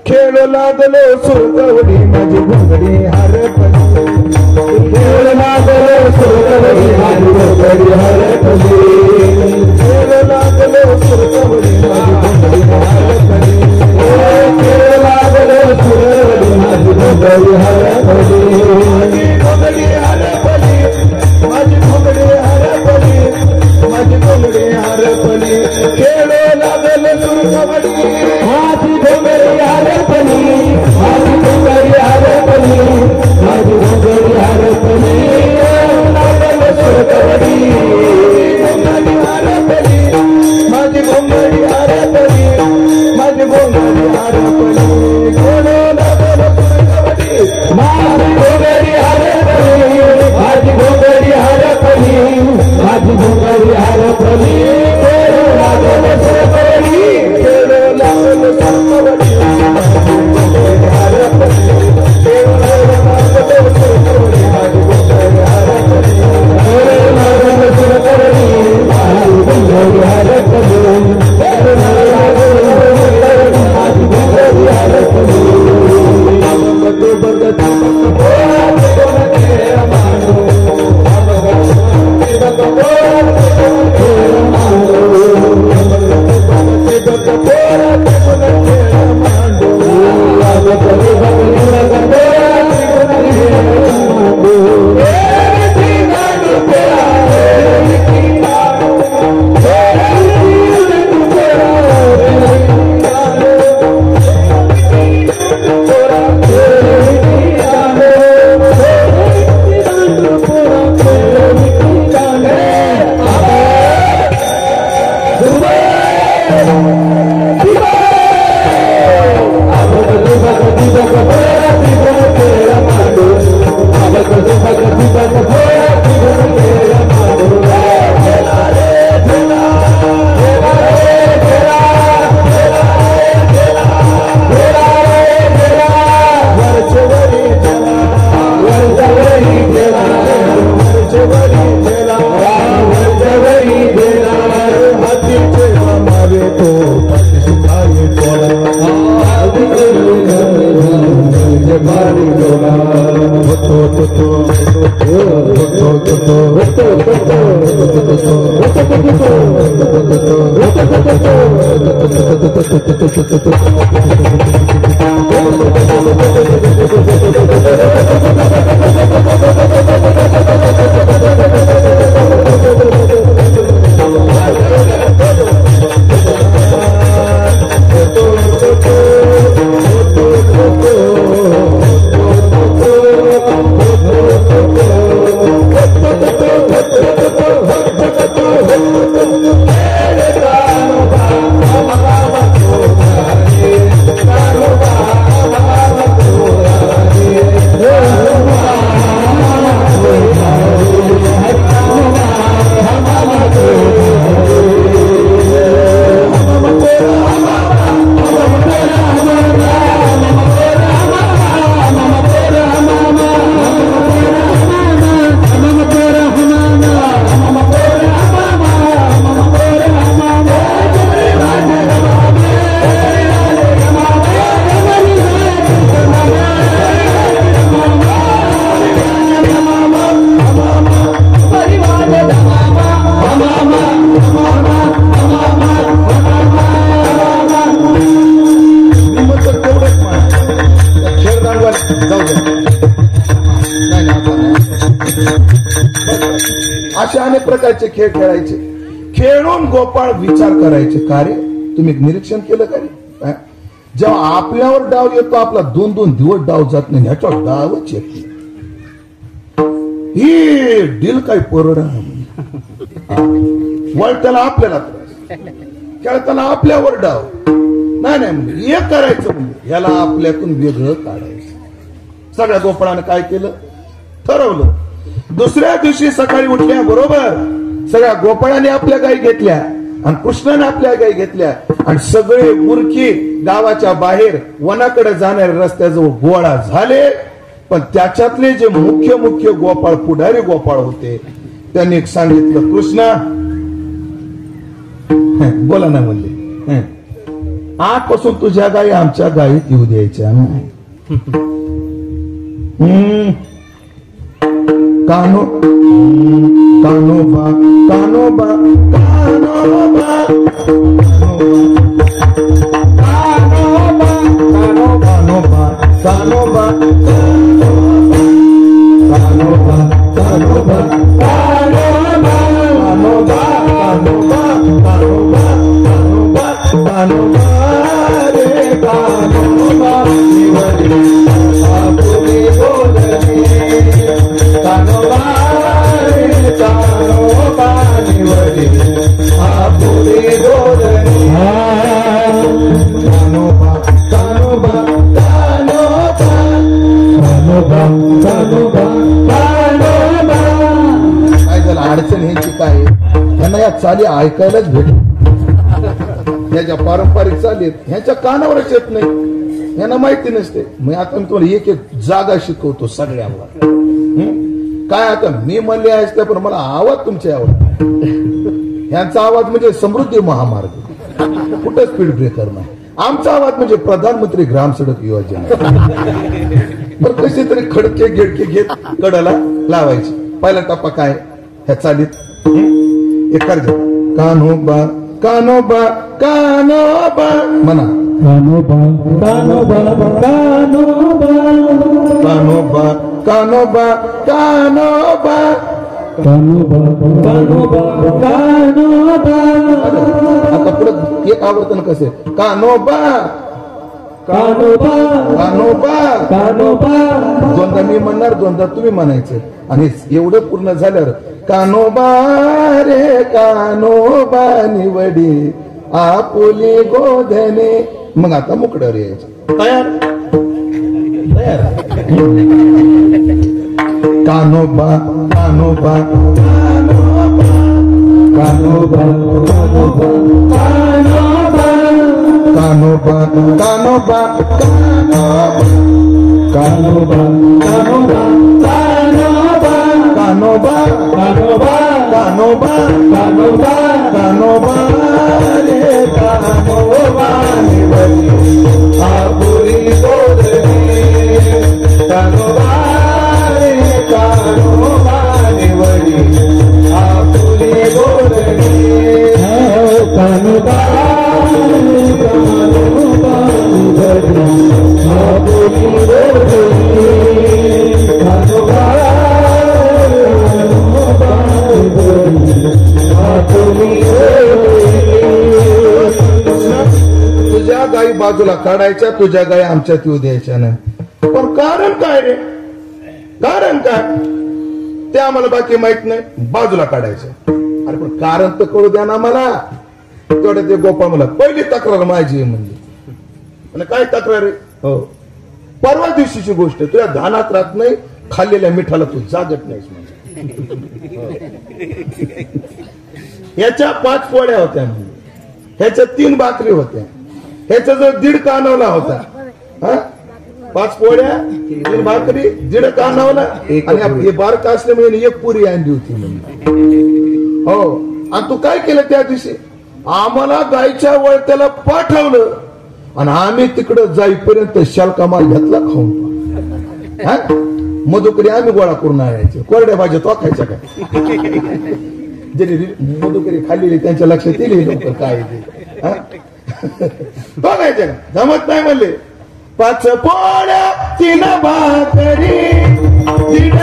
खेळ लागलो सुरकवडी माझी घोंगडी हरपली, खेळ लागलो सुरकवडी माझी घोंगडी हरपली, खेळ लागलो सुरकवडी माझी घोंगडी हरपली, खेळ लागलो सुरकवडी माझी घोंगडी हरपली, घोंगडी हरपली माझी घोंगडी हरपली, माझी घोंगडी हरपली, खेळ लागलो सुरकवडी माझी घोंगडी हरपली, माझी घोंगडी हरपली, माझी घोंगडी हरपली, लागलो सुरकवडी घोंगडी हरपली, माझी घोंगडी हरपली, माझी घोंगडी हरपली, खेळ लागलो सुरकवडी माझी घोंगडी हरपली, माझी घोंगडी हरपली, माझी घोंगडी हरपली, खेळ लागलो सुरकवडी, खेळ लागलो सुरकवडी, माझी घोंगडी हरपली, खेळ लागलो सुरकवडी, माझी घोंगडी हरपली, खेळ लागलो सुरकवडी, माझी घोंगडी हरपली, खेळ लागलो सुरकवडी, माझी घोंगडी हरपली, बगतो बगतो खेळ मांडू, बगतो खेळ मांडू, बगतो खेळ मांडू, Yeah. जाऊ दे. नाही, आता नाही. असे अनेक प्रकारचे खेळ खेळायचे. खेळून गोपाळ विचार करायचे. का रे, तुम्ही निरीक्षण केलं का रे? जेव्हा आपल्यावर डाव येतो आपला 2-2 दिवस डाव जात नाही, ह्याच्यावर डावच येत नाही. ही डील काय परवड वळताना आपल्याला त्रास, खेळताना आपल्यावर डाव. नाही म्हणजे हे करायचं म्हणजे याला आपल्यातून वेगळं काढायचं. सगळ्या गोपाळानं काय केलं, ठरवलं. दुसऱ्या दिवशी सकाळी उठल्या बरोबर सगळ्या गोपाळाने आपल्या गायी घेतल्या आणि कृष्णाने आपल्या गायी घेतल्या आणि सगळे मूर्खी गावाच्या बाहेर वनाकडे जाणाऱ्या रस्त्याजवळ गोळा झाले. पण त्याच्यातले जे मुख्य गोपाळ, पुढारी गोपाळ होते, त्यांनी सांगितलं, कृष्णा बोला ना म्हणले, आजपासून तुझ्या गायी आमच्या गायीत येऊ द्यायच्या नाही. कान्होबा कान्होबा कान्होबा कान्होबा कान्होबा कान्होबा कान्होबा कान्होबा कान्होबा रे कान्होबा आपुले बोलणे कान्होबा रे कान्होबा निवडे आपुले बोलणे कान्होबा कान्होबा कान्होबा कान्होबा कान्होबा कान्होबा. काय झालं, अडचण ह्याची काय, त्यांना या चाली ऐकायलाच भेट. ह्याच्या पारंपरिक चालीत ह्याच्या कानावरच येत नाही, यांना माहिती नसते. मग आता मी तुम्हाला एक जागा शिकवतो सगळ्यांना. काय आता मी म्हणले आहे पण मला आवाज तुमच्या आवडत. ह्यांचा आवाज म्हणजे समृद्धी महामार्ग, कुठं स्पीड ब्रेकर नाही. आमचा आवाज म्हणजे प्रधानमंत्री ग्राम सडक योजना. पण कशी तरी खडके गिडके घेत कडाला लावायची. पहिला टप्पा काय ह्या चालीत, एक कर्ज कान्होबा कान्होबा कान्होबा म्हणा, कान्होबा कान्होबा कान्होबा कान्होबा कान्होबा कान्होबा कान्होबा कान्होबा कान्होबा. आता परत एक आवर्तन कसे, कान्होबा कान्होबा कान्होबा कान्होबा. दोनदा मी म्हणणार, दोनदा तुम्ही म्हणायचं. आणि एवढं पूर्ण झाल्यावर कान्होबा रे कान्होबा निवडी आपुले गोधने. मग आता मुकड्यावर यायचं. तयार तयार. कान्होबा कान्होबा कान्होबा कान्होबा कान्होबा कान्होबा कान्होबा कान्होबा कान्होबा कान्होबा कान्होबा कान्होबा कान्होबा कान्होबा रे कान्होबा निवडी आपुली गोधने कान्होबा रे कान्होबा निवडी आपुली गोधने कान्होबा कान्होबा निवडी आपुली गोधने कान्होबा तुझ्या गायी बाजूला काढायच्या, तुझ्या गायी आमच्यात येऊ द्यायच्या नाही. पण कारण काय रे, कारण काय ते आम्हाला बाकी माहित नाही. बाजूला काढायचं. अरे पण कारण तर कळू द्या ना मला. तेवढं ते गोपाळ मला पहिली तक्रार माझी आहे म्हणजे. काय तक्रार आहे, हो परवा दिवशीची गोष्ट, तुझ्या धानात राहत नाही, खाल्लेल्या मिठाला तू जागत नाहीस म्हणजे. ह्याच्या 5 पोळ्या होत्या, ह्याच्या 3 भाकरी होत्या, ह्याचा जो 1.5 कानवला होता. 5 पोळ्या, 3 भाकरी, 1.5 कानवला. आणि बारका असल्यामुळे 1 पुरी आणली होती म्हणजे. हो, आणि तू काय केलं त्या दिवशी, आम्हाला गायच्या वळत्याला पाठवलं आणि आम्ही तिकडं जाईपर्यंत शालका माल घेतला खाऊन. मधुकरी आम्ही गोळा करून आणायचे, कोरड्या भाज्या तो खायच्या काय. ज्यांनी मधुकरी खाल्लेली त्यांच्या लक्षात येईल लवकर काय ते. तो खायच्या का, जमत नाही म्हणले. पाच पोळ्या तीन भाकरी दीड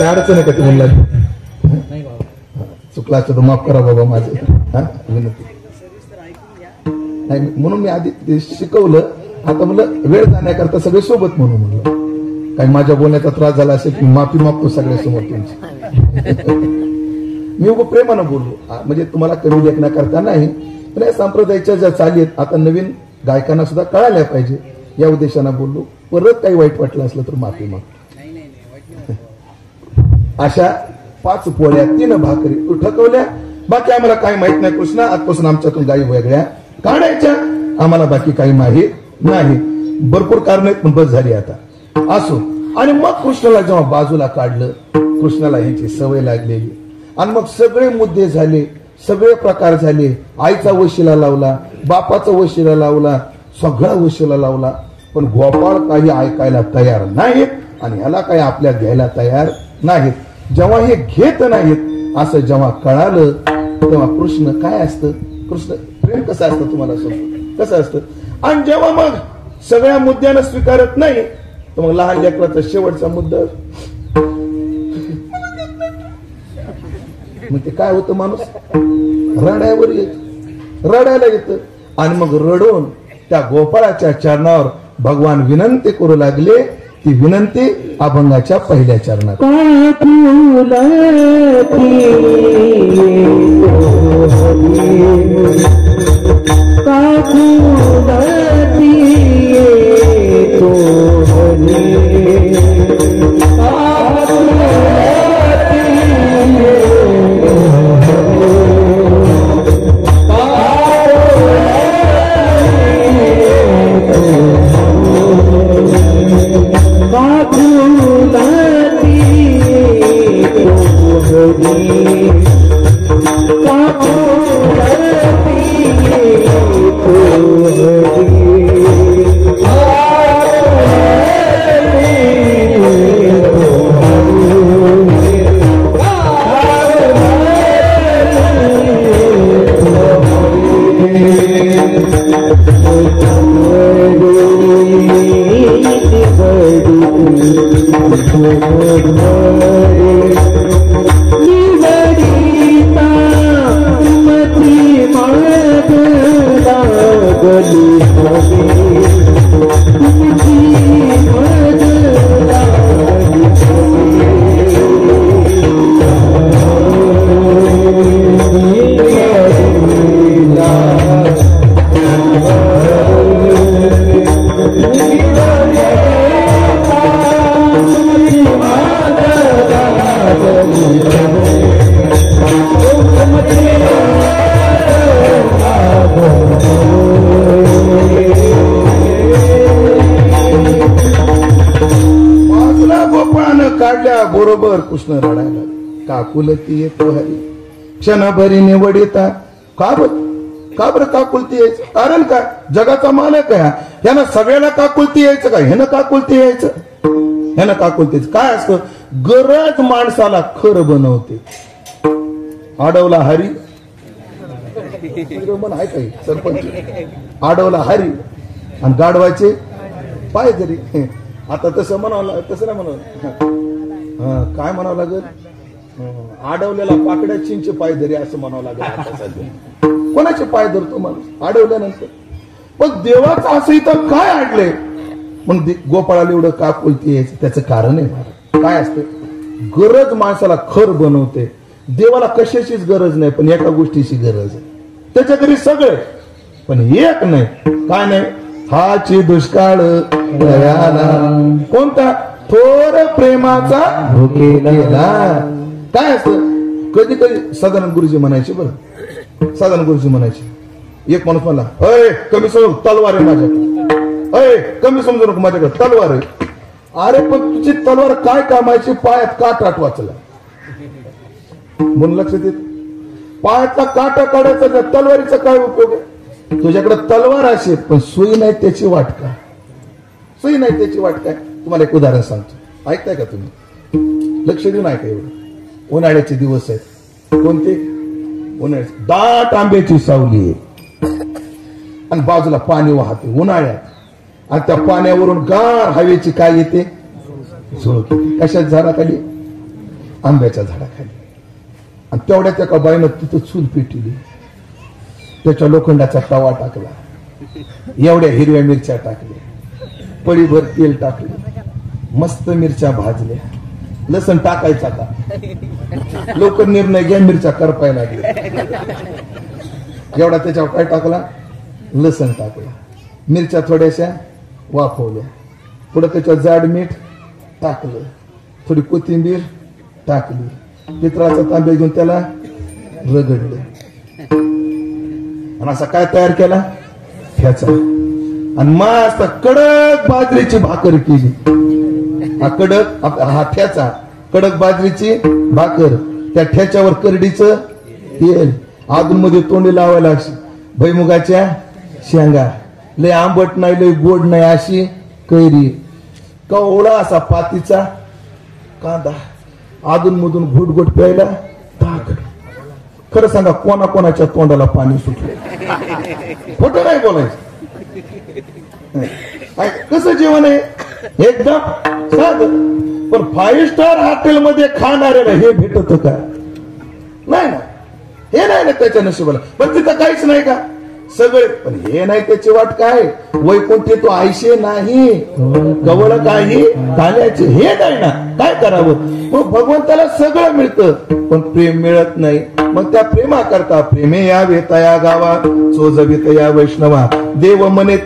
अडचण आहे का तुम्हाला चुकला असतं तर माफ करा बाबा माझे विनंती नाही म्हणून मी आधी ते शिकवलं. आता म्हणलं वेळ जाण्याकरता सगळे सोबत म्हणून म्हणलं काही माझ्या बोलण्याचा त्रास झाला असेल की माफी मागतो सगळ्यासमोर तुमची. मी उभं प्रेमानं बोललो म्हणजे तुम्हाला कमी लेखण्याकरता नाही पण या संप्रदायाच्या ज्या चाली आहेत आता नवीन गायकांना सुद्धा कळायला पाहिजे या उद्देशानं बोललो. परत काही वाईट वाटलं असलं तर माफी मागतो. अशा 5 पोळ्या 3 भाकरी तू ठकवल्या बाकी आम्हाला काही माहित नाही कृष्णा आजपासून आमच्यातून गायी वेगळ्या काढायच्या आम्हाला बाकी काही माहित नाही. भरपूर कारण आहेत पण बस झाली आता असो. आणि मग कृष्णाला जेव्हा बाजूला काढलं कृष्णाला ह्याची सवय लागलेली आणि मग सगळे मुद्दे झाले सगळे प्रकार झाले. आईचा वशिला लावला बापाचा वशिला लावला सगळा वशिला लावला पण गोपाळ काही ऐकायला तयार नाहीत आणि ह्याला काही आपल्या घ्यायला तयार नाहीत. जेव्हा हे घेत नाहीत असं जेव्हा कळालं तेव्हा कृष्ण काय असतं कृष्ण प्रेम कसं असतं तुम्हाला सांगतो कसं असतं. आणि जेव्हा मग सगळ्या मुद्द्यांना स्वीकारत नाही तर मग लहान लेकराचा शेवटचा मुद्दा मग ते काय होतं माणूस रडायवर येत रडायला येतं आणि मग रडून त्या गोपाळाच्या चरणावर भगवान विनंती करू लागले. ती विनंती अभंगाच्या पहिल्या चरणात बरोबर कृष्ण रडायला काकुलती येतो हरी क्षणभरी निवडिता का बर काकुलती यायचं कारण काय जगाचा मालक आहे ह्यानं सगळ्याला काकुलती यायचं का ह्यानं काकुलती यायचं ह्यानं काकुलती काय असतं गरज माणसाला खरं बनवते. आडवला हरी आहे काही सरपंच आडवला हरी आणि गाडवायचे पाय जरी आता तसं म्हणावं तसं नाही म्हणावं काय म्हणावं लागेल आडवलेला पाकड्या चिंचे पाय धरी असं म्हणावं लागेल. कोणाचे पाय धरतो माणूस आडवल्यानंतर पण देवाचं असं इथं काय आडलंय मग गोपाळाला एवढं का बोलते यायचं त्याचं कारण आहे काय असतं गरज माणसाला खर बनवते. देवाला कशाचीच गरज नाही पण एका गोष्टीची गरज आहे त्याच्या घरी सगळे पण एक नाही काय नाही हाची दुष्काळ कोणता थोर प्रेमाचा भुकेला काय असतं कधी कधी सदानंद गुरुजी म्हणायचे, बरं सदानंद गुरुजी म्हणायचे, एक माणूस म्हणला, अय कमी समजू तलवार आहे माझ्याकडे, अय कमी समजू नको माझ्याकडे तलवार आहे. अरे पण तुझी तलवार काय कामायची, पायात काट वाचला म्हणून लक्षात येत. पायातला काटा काढायचा, त्या तलवारीचा काय उपयोग आहे. तुझ्याकडे तलवार असेल पण सुई नाही त्याची वाट का, सुई नाही त्याची वाट काय. तुम्हाला एक उदाहरण सांगतो, ऐकताय का तुम्ही, लक्ष देऊन ऐका. एवढं उन्हाळ्याचे दिवस आहेत, कोणते उन्हाळ्याचे, दाट आंब्याची सावली आहे आणि बाजूला पाणी वाहते उन्हाळ्यात, आणि त्या पाण्यावरून गार हवेची काय येते, झुळूक येते. कशाच झाडाखाली, आंब्याच्या झाडाखाली. आणि तेवढ्यात एका बाईनं तिथं चूल पेटली, त्याच्या लोखंडाचा तवा टाकला, एवढ्या हिरव्या मिरच्या टाकल्या, पळीभर तेल टाकले, मस्त मिरच्या भाजल्या. लसण टाकायचा का, लवकर निर्णय घ्या, मिरच्या करपायला लागल्या. एवढा त्याच्यावर काय टाकला, लसण टाकला, मिरच्या थोड्याशा वाफवल्या, पुढे त्याच्यावर जाड मीठ टाकलं, थोडी कोथिंबीर टाकली, पितळाचा तांब्या घेऊन त्याला रगडलं, आणि असा काय तयार केला, ठ्याचा. आणि मस्त कडक बाजरीची भाकर केली. हा कडक, हा ठ्याचा, कडक बाजरीची भाकर, त्या ठ्याच्यावर करडीचं तेल, अजून मध्ये तोंडी लावायला भुईमुगाच्या शेंगा, लय आंबट नाही लय गोड नाही अशी कैरी, कवळा असा पातीचा कांदा, अधून मधून घुटघुट प्यायला ताक. खरं सांगा कोणाच्या तोंडाला पाणी सुटले, खोटं नाही बोलायचं. कसं जेवण आहे, एकदम साधं. पण 5 स्टार हॉटेलमध्ये खाणाऱ्याला हे भेटत का, नाही ना, हे नाही ना त्याच्या नशिबाला. पण तिथं काहीच नाही का, सगळे. पण हे नाही त्याची वाट काय, वैकुंठी तो आयशे नाही, कवळ काही खाण्याचे हे नाही ना, काय करावं. मग भगवंताला सगळं मिळतं पण प्रेम मिळत नाही. मग त्या प्रेमा करता प्रेमे या वेतया गावा, चोजवित या वैष्णवा, देव म्हणे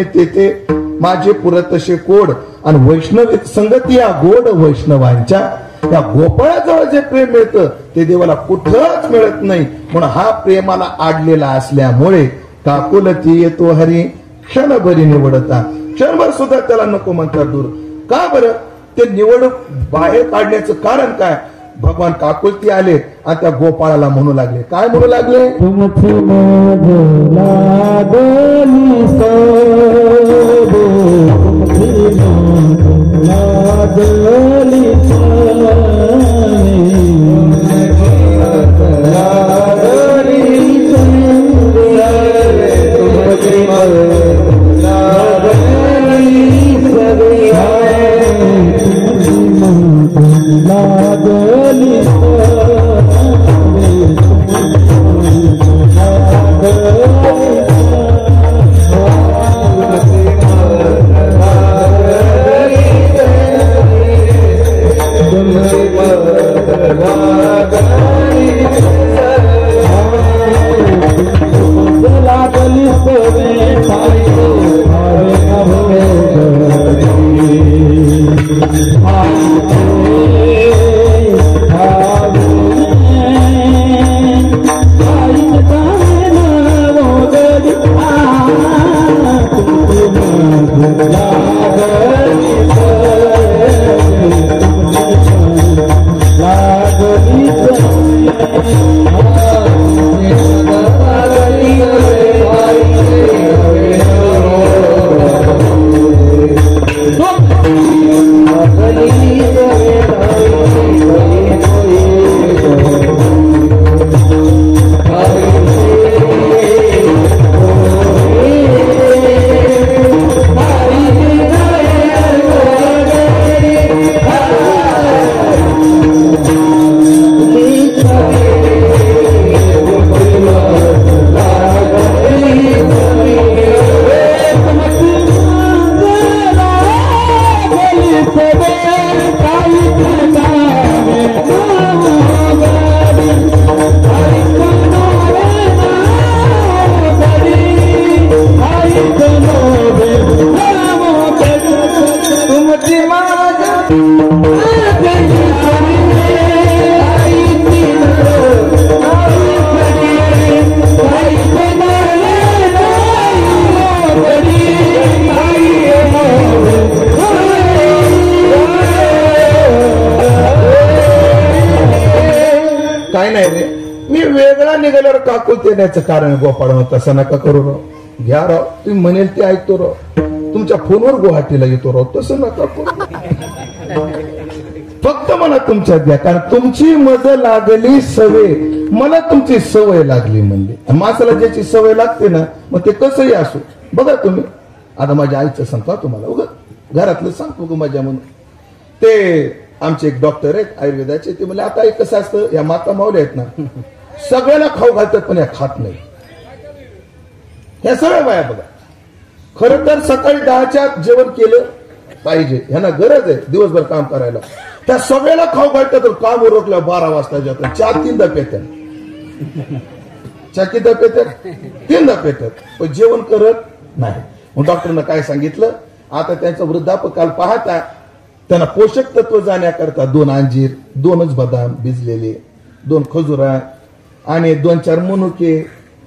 तेथे माझे पुरतशे कोड. आणि वैष्णव संगती या गोड वैष्णवांच्या, त्या गोपाळाजवळ जे प्रेम मिळतं ते देवाला कुठंच मिळत नाही. म्हणून हा प्रेमाला आडलेला असल्यामुळे काकुलती येतो हरी, क्षणभरी निवडता. क्षणभर सुद्धा त्याला नको म्हणतात दूर. का बरं, ते निवड बाहेर काढण्याचं कारण काय, भगवान काकुलती आले आणि त्या गोपाळाला म्हणू लागले, काय म्हणू लागले, काकुलते येण्याचं कारण गोपाळ तसं नका करू राव. घ्या राव, तुम्ही म्हणेल ते ऐकतो राव. तुमच्या फोनवर गुवाहाटीला येतो राव, तसं नका करू. फक्त मला तुमच्यात घ्या, कारण तुमची मज लागली सवय, मला तुमची सवय लागली म्हणजे. माणसाला ज्याची सवय लागते ना, मग ते कसंही असो. बघा तुम्ही, आता माझ्या आईचं सांगतो तुम्हाला, उगा घरातलं सांगतो ग माझ्या म्हणून. ते आमचे एक डॉक्टर आहेत आयुर्वेदाचे, ते म्हणजे आता एक कसं असतं, या माता माऊल्या आहेत ना, सगळ्याला खाऊ घालतात पण या खात नाही. ह्या सगळ्या बाया बघा, खरं तर सकाळी 10च्या जेवण केलं पाहिजे, ह्यांना गरज आहे दिवसभर काम करायला. त्या सगळ्याला खाऊ घालतात, तर काम उरकल्या 12 वाजता जातात, चहा 3दा पेतात, चहा किती पेतात, 3दा पेतात, पण जेवण करत नाही. मग डॉक्टरनं काय सांगितलं, आता त्यांचं वृद्धापकाल पाहता त्यांना पोषक तत्व जाण्याकरता 2 अंजीर, 2च बदाम भिजलेले, 2 खजुरा आणि 2-4 मनुके,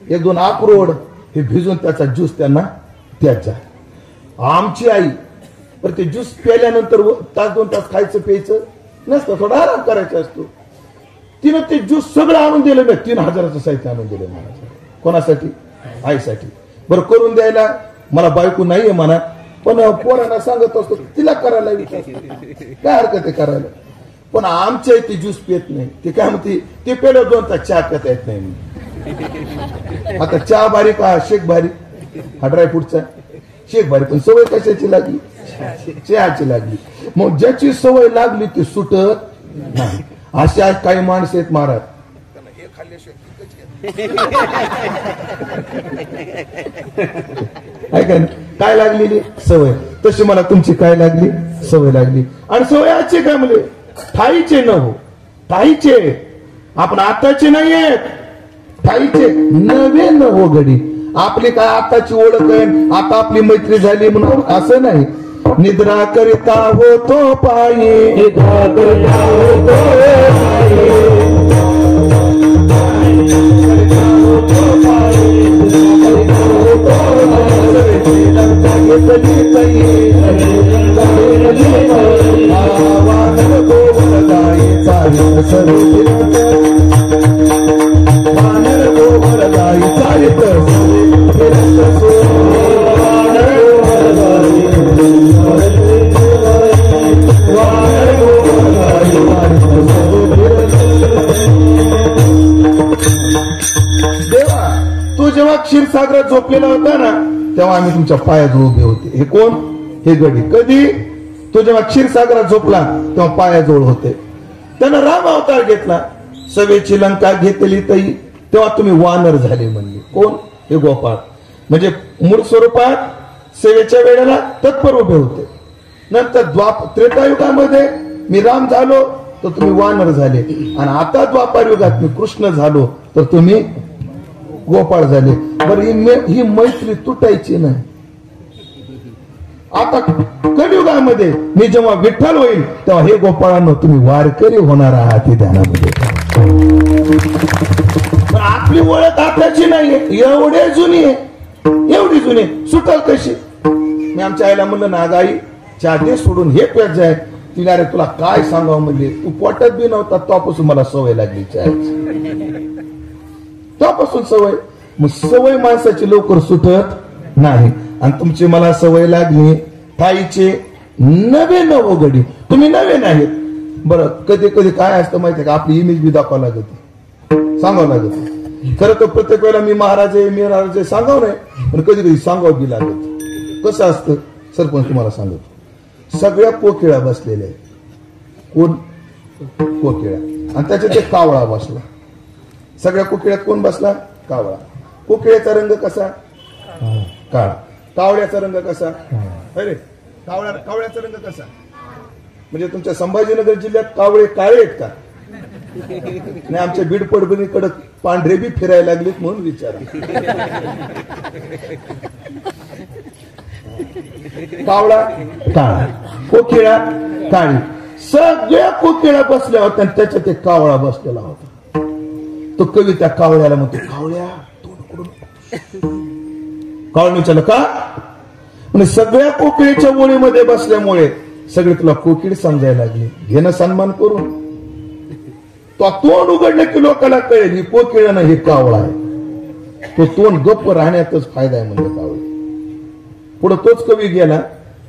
1-2 अक्रोड हे भिजून त्याचा ज्यूस त्यांना द्यायचा. आमची आई पर ते ज्यूस प्यायल्यानंतर 1-2 तास खायचं प्यायचं नसतं, थोडा आराम करायचा असतो. तिनं ते ज्यूस सगळं आणून दिलं, मी 3000चं साहित्य आणून दिलं मला. कोणासाठी? आईसाठी. बरं करून द्यायला मला बायको नाहीये म्हणा, पण पोरांना सांगत असतो तिला करायला काय हरकत आहे करायला. पण आमच्या ते ज्यूस पित नाही. ते काय म्हणते, ते पेलं 2 तास चहा पिता येत नाही. आता चहा भारी का शेक भारी, हा ड्रायफ्रूटचा शेक भारी, पण सवय कशाची लागली, चहाची लागली. मग ज्याची सवय लागली ती सुटत नाही. अशा काही माणसं आहेत महाराज, काय लागलेली सवय, तशी मला तुमची काय लागली सवय लागली. आणि सवय आजची काय म्हणजे ठाईचे न हो, ठाईचे आपण आताचे नाहीये, ठाईचे नवे न हो गडी. आपली काय आताची ओळख आहे, आता आपली मैत्री झाली म्हणून असं नाही. निद्रा करिता होतो पायी, निद्रा करिता होतो देवा, तू जेव्हा क्षीरसागरात झोपलेला होता ना, तेव्हा आम्ही तुमच्या पायाजवळ उभे होते. हे कोण? हे गडी. कधी? तो जेव्हा क्षीरसागरात झोपला तेव्हा पायाजवळ होते. त्यानं राम अवतार घेतला, सवेची लंका घेतली तई, तेव्हा तुम्ही वानर झाले म्हणले. कोण? हे गोपाळ. म्हणजे मूळ स्वरूपात सेवेच्या वेळेला तत्पर उभे होते. नंतर त्रेतायुगामध्ये मी राम झालो तर तुम्ही वानर झाले, आणि आता द्वापार युगात मी कृष्ण झालो तर तुम्ही गोपाळ झाले. बरं, ही मैत्री तुटायची नाही. आता कलियुगामध्ये मी जेव्हा विठ्ठल होईल तेव्हा हे गोपाळांनो तुम्ही वारकरी होणार आहात, हे ध्यानामध्ये. आपली ओळख आताची नाहीये, एवढे जुनी आहे, एवढी जुनी. सुटल कशी? मी आमच्या आईला म्हणलं ना, आई चहा दे सोडून हे पेट जाय. तिला रे तुला काय सांगावं म्हणजे, तू पोटात बी नव्हता तेव्हापासून मला सवय लागली चहाची, तेव्हापासून सवय. मग सवय माणसाची लवकर सुटत नाही. आणि तुमची मला सवय लागली ठाईचे नवे नवो गडी. तुम्ही नवे नाहीत. बरं, कधी कधी काय असतं माहितीये का, आपली इमेज बी दाखवावं लागत, सांगावं लागत. खरं तर प्रत्येक वेळेला मी महाराज आहे, मी महाराज आहे सांगावं नाही, पण कधी कधी सांगावं बी लागत. कसं असतं सरपंच तुम्हाला सांगतो, सगळ्या कोकिळा बसलेल्या आहेत. कोण? कोकिळा. आणि त्याच्यात एक कावळा बसला. सगळ्या कोकिळ्यात कोण बसला? कावळा. कोकिळ्याचा रंग कसा? काळा. कावळ्याचा रंग कसा? अरे कावळ्याचा रंग कसा? म्हणजे तुमच्या संभाजीनगर जिल्ह्यात कावळे काळे आहेत का? नाही, आमच्या बीड परभणीकडे पांढरे बी फिरायला लागलेत म्हणून विचारा. कावळा काळा, कोकिळा काळी. सगळ्या कोकिळा बसल्या होत्या आणि त्याच्यात एक कावळा बसलेला होता. तो कवी त्या कावळ्याला म्हणतो, कावळ्या कावळ्याने विचारलं का? म्हणजे सगळ्या कोकिळीच्या ओळीमध्ये बसल्यामुळे सगळे तुला कोकिळ समजायला लागले. घेणं सन्मान करून तो तोंड उघडलं की लोकांना कळेल ही कोकिळ ना हे कावळा आहे. तो तोंड गप्प राहण्यातच फायदा आहे म्हणलं कावळे. पुढे तोच कवी गेला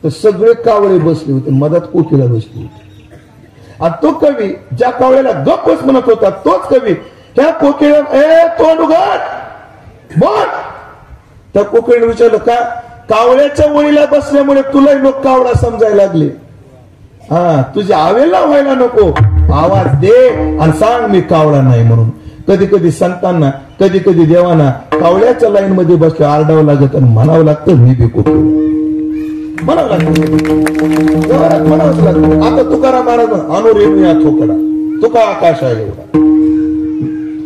तर सगळे कावळे बसले होते, मधात कोकिळा बसली होती. आणि तो कवी ज्या कावळ्याला गप्पच म्हणत होता तोच कवी त्या कोकिळ्या तोंड उघड बोल. त्या कोकिळीने विचारलं का? कावळ्याच्या वळीला बसल्यामुळे तुलाही लोक कावळा समजायला लागले. हा, तुझ्या आवेला व्हायला नको, आवाज दे आणि सांग मी कावळा नाही म्हणून. कधी कधी संतांना कधी कधी देवांना कावळ्याच्या लाईन मध्ये बसले आरडावं लागत आणि म्हणावं लागतं मी बी कोकिळ म्हणावं लागतं, म्हणावंच लागतं. आता तुकाराम महाराज अनुरेणू या थोकडा तुका आकाश आहे एवढा.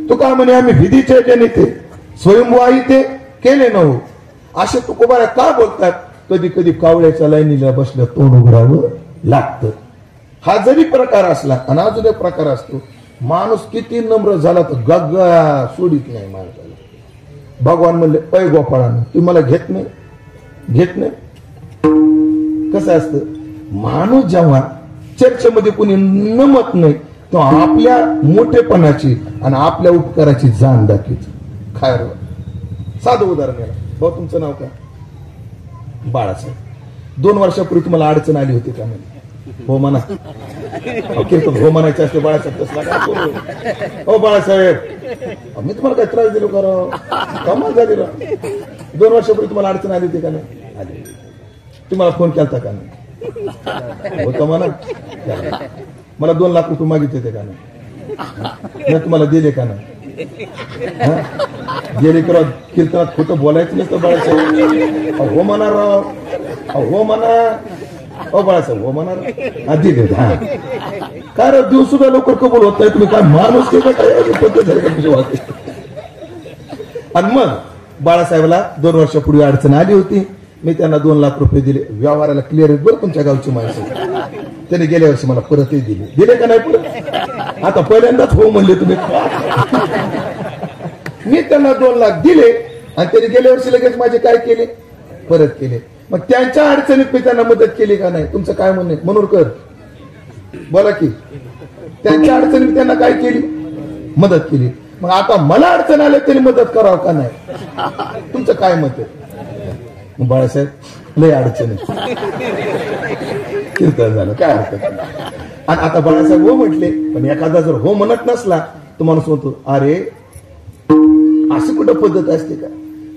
तुका म्हणे आम्ही विधीचे जनिते स्वयंभू आई ते केले नव्ह. असे तुकोबारा का बोलतात? कधी कधी कावळ्याच्या लाईनीला बसल्या तोंड उघडावं लागतं. हा जरी प्रकार असला आणि अजून एक प्रकार असतो, माणूस किती नम्र झाला तर गग्गा सोडित नाही माणसाला. भगवान म्हणले पै गोपाळानं तू मला घेत नाही घेत नाही. कसं असतं, माणूस जेव्हा चर्चेमध्ये कोणी नमत नाही तेव्हा आपल्या मोठेपणाची आणि आपल्या उपकाराची जाण दाखवतो. खायर साधं उदाहरण घ्या. भाऊ तुमचं नाव काय? बाळासाहेब. 2 वर्षापूर्वी तुम्हाला अडचण आली होती का? हो म्हणा. कीर्तन हो म्हणायचं असते बाळासाहेब तसला काय? हो बाळासाहेब मी तुम्हाला काय त्रास दिलो करा कमाल झाली रा. 2 वर्षापूर्वी तुम्हाला अडचण आली होती का? नाही आली. तुम्हाला फोन केलता का? नाही होता म्हणा. मला 2 लाख रुपये मागितले होते का? नाही तुम्हाला दिले का? नाही गेले करा. कीर्तनात खोटं बोलायचं नसतं बाळासाहेब. हो म्हणा राव, हो म्हणा. हो बाळासाहेब हो म्हणा दिले. हा काय राव दिवस सुद्धा लवकर कबूल होत नाही. तुम्ही काय माणूस के पद्धत झाली का? आणि मग बाळासाहेबला 2 वर्षापूर्वी अडचण आली होती. मी त्यांना 2 लाख रुपये दिले. व्यवहाराला क्लिअर आहेत बरं तुमच्या गावची माणसं. त्याने गेल्या वर्षी मला परतही दिले का नाही परत? आता पहिल्यांदाच हो म्हणले तुम्ही. मी त्यांना 2 लाख दिले आणि त्यांनी गेल्या वर्षी लगेच माझे काय केले? परत केले. मग त्यांच्या अडचणीत मी त्यांना मदत केली का नाही? तुमचं काय म्हणणे मनोरकर बोला की. त्यांच्या अडचणीत त्यांना काय केली? मदत केली. मग आता मला अडचण आले त्यांनी मदत करावं का नाही? तुमचं काय मत आहे? बाळासाहेब लय अडचण कीर्तन झालं काय हरकत नाही. आणि आता बाळासाहेब हो म्हटले, पण एखादा जर हो म्हणत नसला तर माणूस म्हणतो अरे अशी कुठं पद्धत असते का?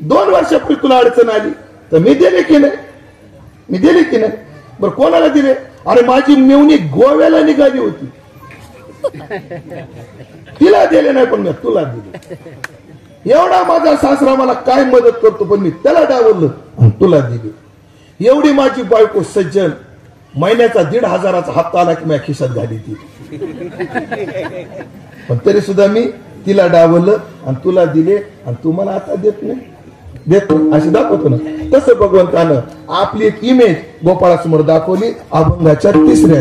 2 वर्षापूर्वी तुला अडचण आली तर मी दिले की नाही? मी दिले की नाही? बरं कोणाला दिले? अरे माझी मेवणी गोव्याला निघाली होती तिला दिले नाही पण मी तुला दिले. एवढा माझा सासरा मला काय मदत करतो पण मी त्याला डावललं आणि तुला दिली. एवढी माझी बायको सज्जन, महिन्याचा 1,500चा हप्ता आला की माझ्या खिशात घाली ती, पण तरी सुद्धा मी तिला डावललं आणि तुला दिले आणि तू मला आता देत नाही अशी दाखवतो ना. तसं भगवंतानं आपली एक इमेज गोपाळासमोर दाखवली अभंगाच्या 3ऱ्या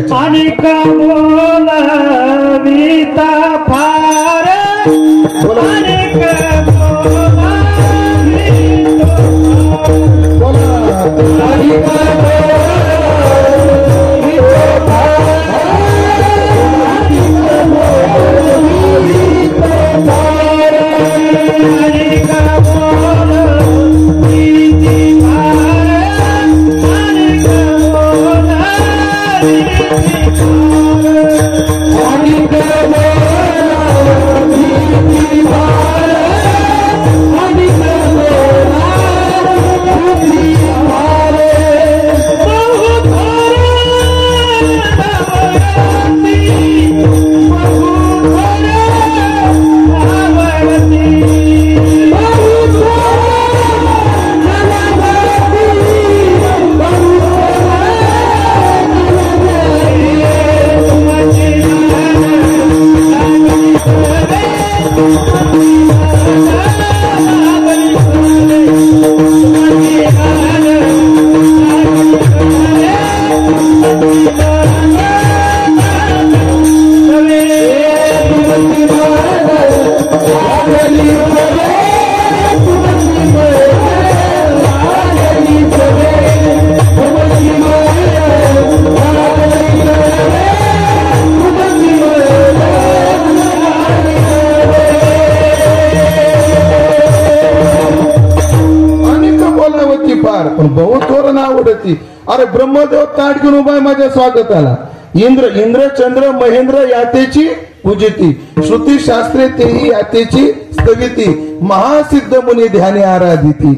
पण बहु थोर ना आवडती. अरे ब्रह्मदेव ताट घेऊन उभा माझ्या स्वागताला. इंद्र चंद्र महेंद्र यातेची पूजिती, श्रुती शास्त्रे तेही यातेची स्थगिती, महासिद्ध मुनी ध्याने आराधिती.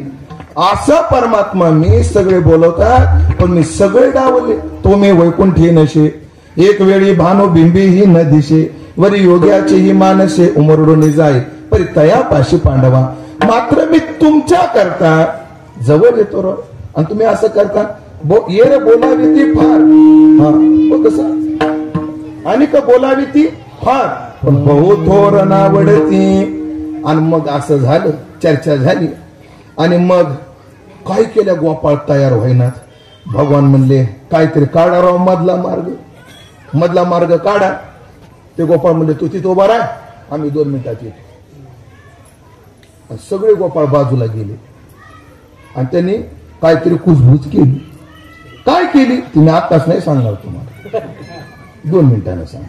असा परमात्मा मी सगळे बोलवतात पण मी सगळे डावले. तो मी वैकुंठी नशे एक वेळी भानो बिंबी ही न दिशे, वरी योग्याचे ही मानसे उमरडून जाई, परी तया पाशी पांडवा. मात्र मी तुमच्या करता जवळ येतो रो, आणि तुम्ही असं करता ये रे बोलावी ती फार. हा कसं आणि का बोलावी ती फार, पण बहु थोर नावडती. आणि मग असं झालं, चर्चा झाली. आणि मग काय केल्या गोपाळ तयार होईनात. भगवान म्हणले काहीतरी काढा राव मधला मार्ग काढा. ते गोपाळ म्हणले तू तिथं उभा राह, आम्ही 2 मिनिटात येतो. सगळे गोपाळ बाजूला गेले आणि त्यांनी काहीतरी कुजबूज केली. काय केली ती मी आताच नाही सांगणार तुम्हाला, 2 मिनिटांनी सांग.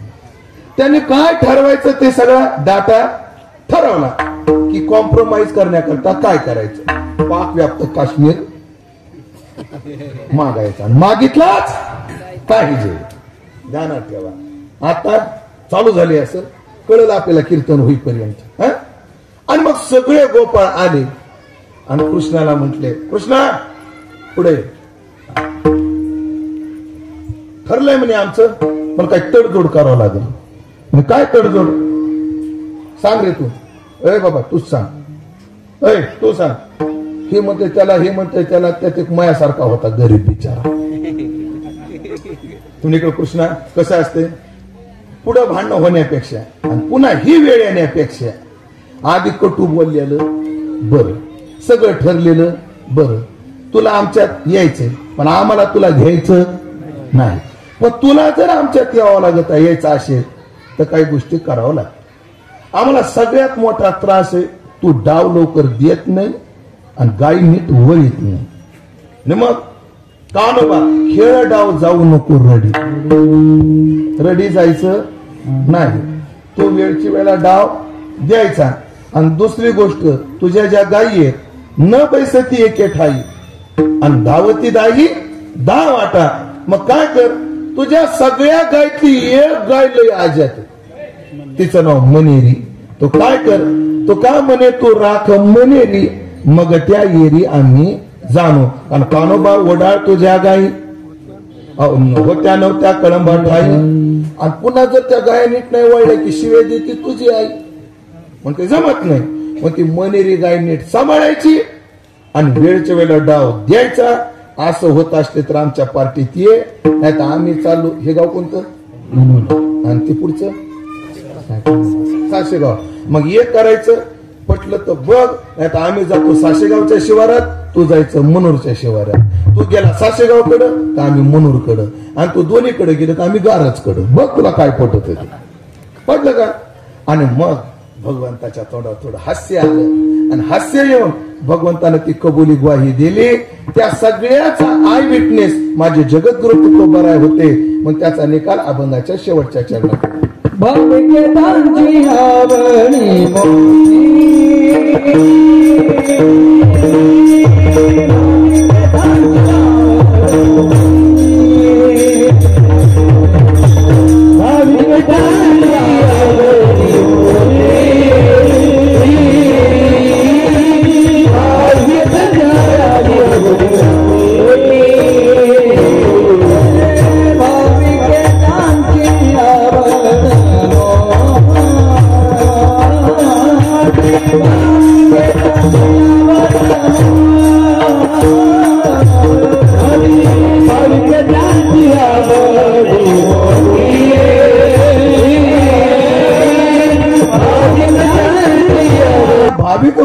त्यांनी काय ठरवायचं ते सगळा डाटा ठरवला की कॉम्प्रोमाइज करण्याकरता काय करायचं. पाक व्याप्त काश्मीर मागायचा, मागितलाच पाहिजे. ध्यानात ठेवा. आता चालू झाले असं कळलं आपल्याला कीर्तन होईपर्यंत. आणि मग सगळे गोपाळ आले आणि कृष्णाला म्हटले कृष्णा पुढे ठरलंय म्हणे आमचं, पण काय तडजोड करावं लागेल. म्हणजे काय तडजोड सांग रे तू. अरे बाबा तूच सांग, तू सांग. हे म्हणते त्याला, हे म्हणते त्याला. त्यात एक मायासारखा होता गरीब बिचारा. तुम्ही इकडे कृष्णा कसं असते, पुढं भांडणं होण्यापेक्षा आणि पुन्हा ही वेळ येण्यापेक्षा आधी कटू बोललेलं बरं, सगळं ठरलेलं बरं. तुला आमच्यात यायचंय पण आम्हाला तुला घ्यायचं नाही. पण तुला जर आमच्यात यावं लागत यायचं असेल तर काही गोष्टी करावं लागतात. आम्हाला सगळ्यात मोठा त्रास आहे तू डाव लवकर देत नाही आणि गाई नीट वळीत नाही. मग कानोबा खेळ डाव जाऊ नको रडी जायचं नाही. तो वेळची वेळा डाव द्यायचा. आणि दुसरी गोष्ट तुझ्या ज्या गायी आहेत न बैसती एके ठाई आणि धावती दाही 10 वाटा. मग काय कर, तुझ्या सगळ्या गायची एक गाय लय आज्यात, तिचं नाव मनेरी. तो काय कर, तो का म्हणे तू राख मनेरी, मग त्या येरी आम्ही जाणू. आणि कानोबा ओढाळ तुझ्या गायी होत्या नव्हत्या कळंबा ठाई. आणि पुन्हा जर त्या गाय नीट नाही वळल्या की शिवे देती तुझी आई. मग ते जमत नाही. मग ती मनेरी गाय नीट सांभाळायची आणि वेळच्या वेळेला डाव द्यायचा. असं होत असले तर आमच्या पार्टीत ये, नाही तर आम्ही चालू. हे गाव कोणतं आणि ते पुढचं साशेगाव. मग एक करायचं पटलं तर बघ, नाही तर आम्ही जातो साशेगावच्या शिवारात, तू जायचं मनोरच्या शिवारात. तू गेला साशेगावकडं तर आम्ही मनोरकडं, आणि तू दोन्हीकडे गेलं तर आम्ही गारजकडं. बघ तुला काय पटत ते. पटलं का. आणि मग भगवंताच्या तोंडावर थोडं हास्य आलं आणि हास्य येऊन भगवंतानं ती कबुली ग्वाही दिली. त्या सगळ्याचा आय विटनेस माझे जगद्गुरु तुकोबाराय होते. मग त्याचा निकाल अभंगाच्या शेवटच्या चरणात.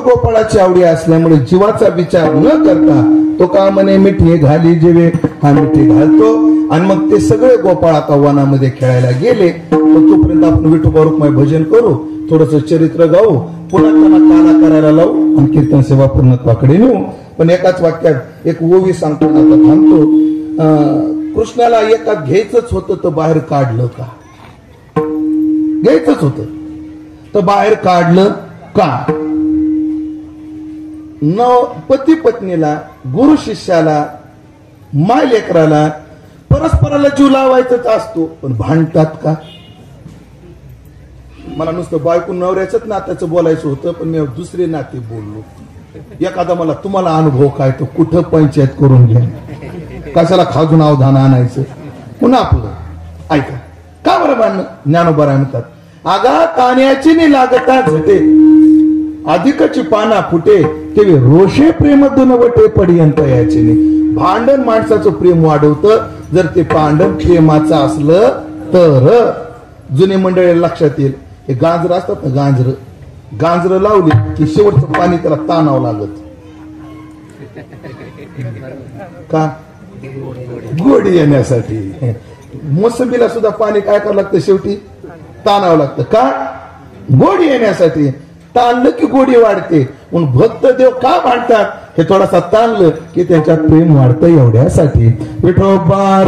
गोपाळाची आवडी असल्यामुळे जीवाचा विचार न करता तो का म्हणे मिठी घाली जेवे, हा मिठी घालतो. आणि मग ते सगळे गोपाळ आता वनामध्ये खेळायला गेले. तोपर्यंत आपण विठोबा रुक्माई भजन करू, थोडस चरित्र गाऊ, पुन्हा त्यांना काना करायला लावू आणि कीर्तन सेवा पूर्णत्वाकडे नेऊ. पण एकाच वाक्यात एक ओवी सांगतो, आता थांबतो. कृष्णाला एकात घ्यायचंच होतं तर बाहेर काढलं का? घ्यायचंच होतं तर बाहेर काढलं का? पती पत्नीला, गुरु शिष्याला, माय लेकराला परस्पराला जीव लावायचाच असतो, पण भांडतात का? मला नुसतं बायको नवऱ्याचंच नात्याचं बोलायचं होतं, पण मी दुसरे नाते बोललो. एखादा मला तुम्हाला अनुभव काय तो कुठं पंचायत करून घ्या, कशाला खाजून अवधान आणायचं. पुन्हा आपलं ऐका का बरं भांडणं? ज्ञानोबा म्हणतात, आगा कान्याची नि लागता झटे, अधिकची पाना फुटे, तेव्हा रोषे प्रेम दुनवटे पर्यंत याचे नाही. भांडण माणसाचं प्रेम वाढवतं, जर ते भांडण प्रेमाचं असलं तर. जुने मंडळी लक्षात येईल, हे गांजर असतात ना, गांजर लावली की शेवटचं पाणी त्याला ताणावं लागत का? गोडी येण्यासाठी. मोसंबीला सुद्धा पाणी काय करावं लागतं? शेवटी ताणावं लागतं का? गोडी येण्यासाठी. ताणलं की गोडी वाढते. म्हणून भक्त देव का भांडतात? हे थोडासा ताणलं की त्यांच्यात प्रेम वाढतं, एवढ्यासाठी. विठोबा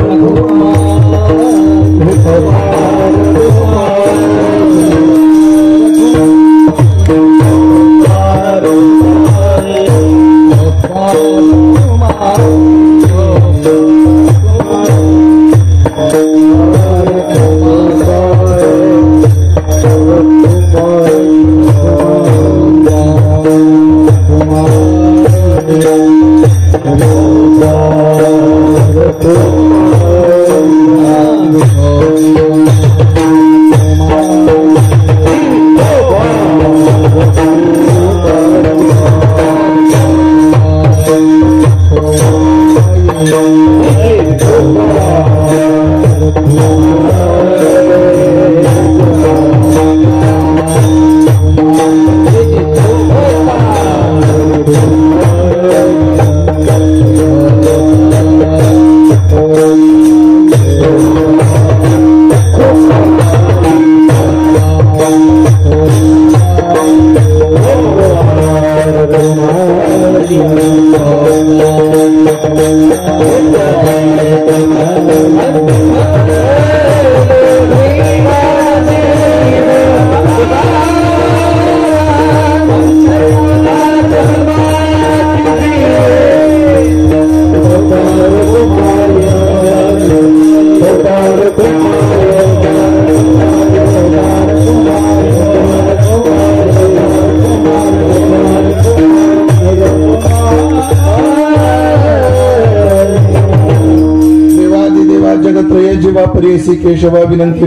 जीवा प्रेयसी केशवा विनंती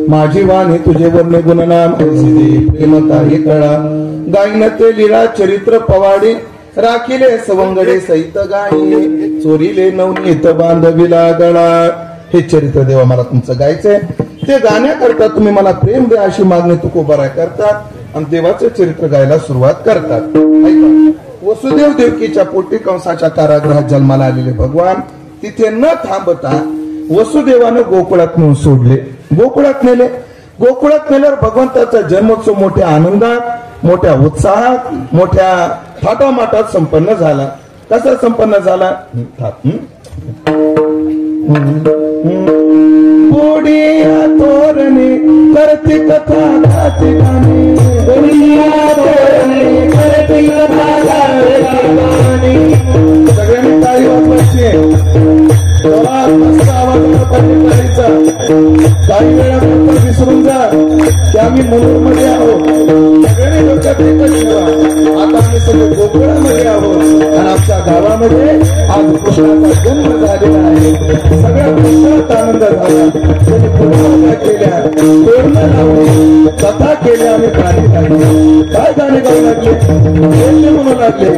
माझी वाणी तुझे वर्णे गुणनाम प्रेम काही कळा. गायन ते लीळा चरित्र पवाडी, राखिले सवंगडे सहित गाई, चोरीले नवनीत बांधविला गळा. हे चरित्र देवा मला तुमचं गायचंय. ते गाण्याकरता तुम्ही मला प्रेम द्या अशी मागणी तुकोबाराय करतात आणि देवाचे चरित्र गायला सुरुवात करतात. वसुदेव देवकीच्या पोटी कंसाच्या कारागृहात जन्माला आलेले भगवान तिथे न थांबता वसुदेवानं गोकुळात नेऊन सोडले. गोकुळात नेल्यावर भगवंताचा जन्मोत्सव मोठ्या आनंदात, मोठ्या उत्साहात, मोठ्या थाटामाटात संपन्न झाला. कसा संपन्न झाला? गोडिया तोरणे करते कथा गाते गाणे, सगळ्यांनी टाळी वाजवायची. काही वेळा विसरून जा की आम्ही मनोरमध्ये आहोत. सगळ्यांनी डोक्यात एकच ठेवा, आता आम्ही सगळे गोकुळामध्ये आहोत आणि आमच्या गावामध्ये आज कृष्णाचा जन्म झालेला आहे. सगळ्या कृष्णात आनंद झाला. त्यांनी पूर्णा केल्या, तोरण लावली, कथा केल्या आणि गाणी गायली. काय गाणे गाऊ लागले? म्हणू लागले,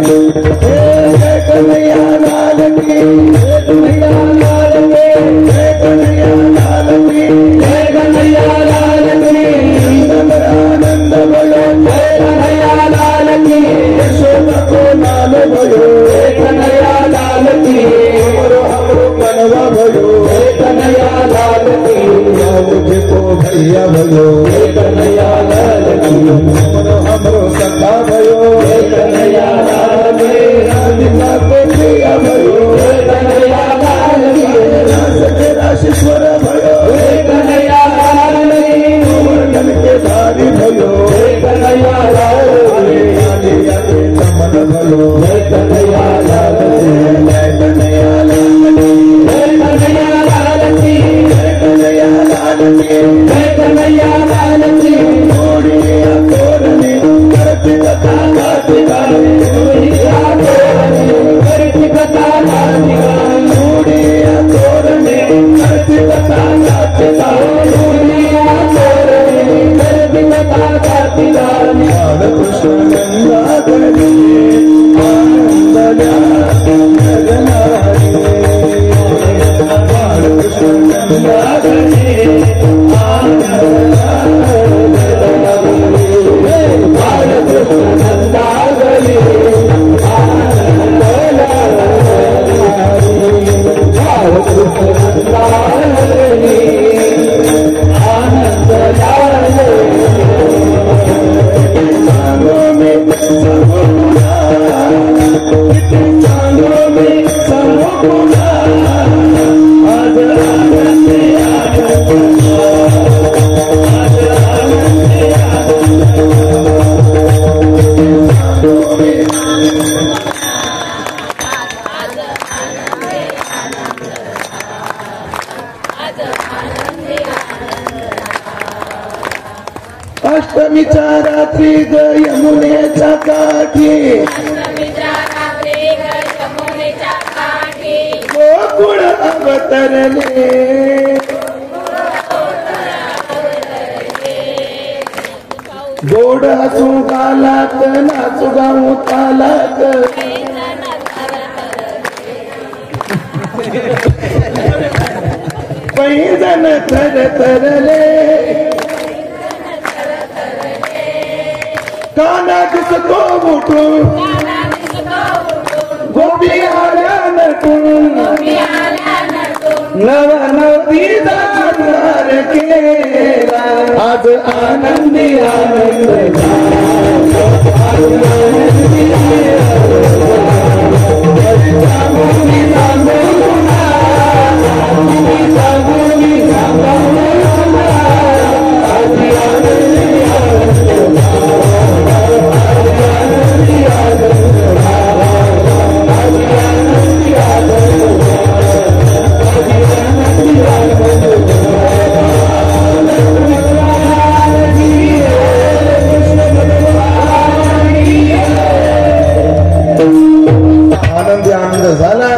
जय कन्हैया लाल की, जय कन्हैया लाल की, जय कन्हैया लाल की, जय कन्हैया लाल की, आनंद भयो, जय कन्हैया लाल की, यशोदा को लाल भयो, जय कन्हैया लाल की, हमरो हमरो कनवा भयो, जय कन्हैया लाल की, मुझे को भैया भयो, जय कन्हैया लाल की, हमरो हमरो सखा भयो, जय कन्हैया लाल की, राधिका को प्रिया भयो, जय कन्हैया जय कन्हैया लाल की, जय कन्हैया लाल की, जय कन्हैया लाल की, जय कन्हैया लाल की, जय कन्हैया लाल की। मोड़िया तोरने करती कथा गाती गाती, मोड़िया तोरने करती कथा गाती गाती, मोड़िया तोरने करती कथा गाती गाती, मोड़िया तोरने करती कथा गाती गाती। कृष्ण गंगा गली आनंद जगनारी, कृष्ण गंगा गली आनंद अष्टमीच्या रात्री ग यमुनेच्या काठी, गोकुळ अवतरले, गोड हसू गालात नाचू गाऊ तालात, पैजण थर थरले, काना दिसतो उठून गोपी आल्या नटून, नवनवतीचा शृंगार केला, आज आनंदी आनंद झाला।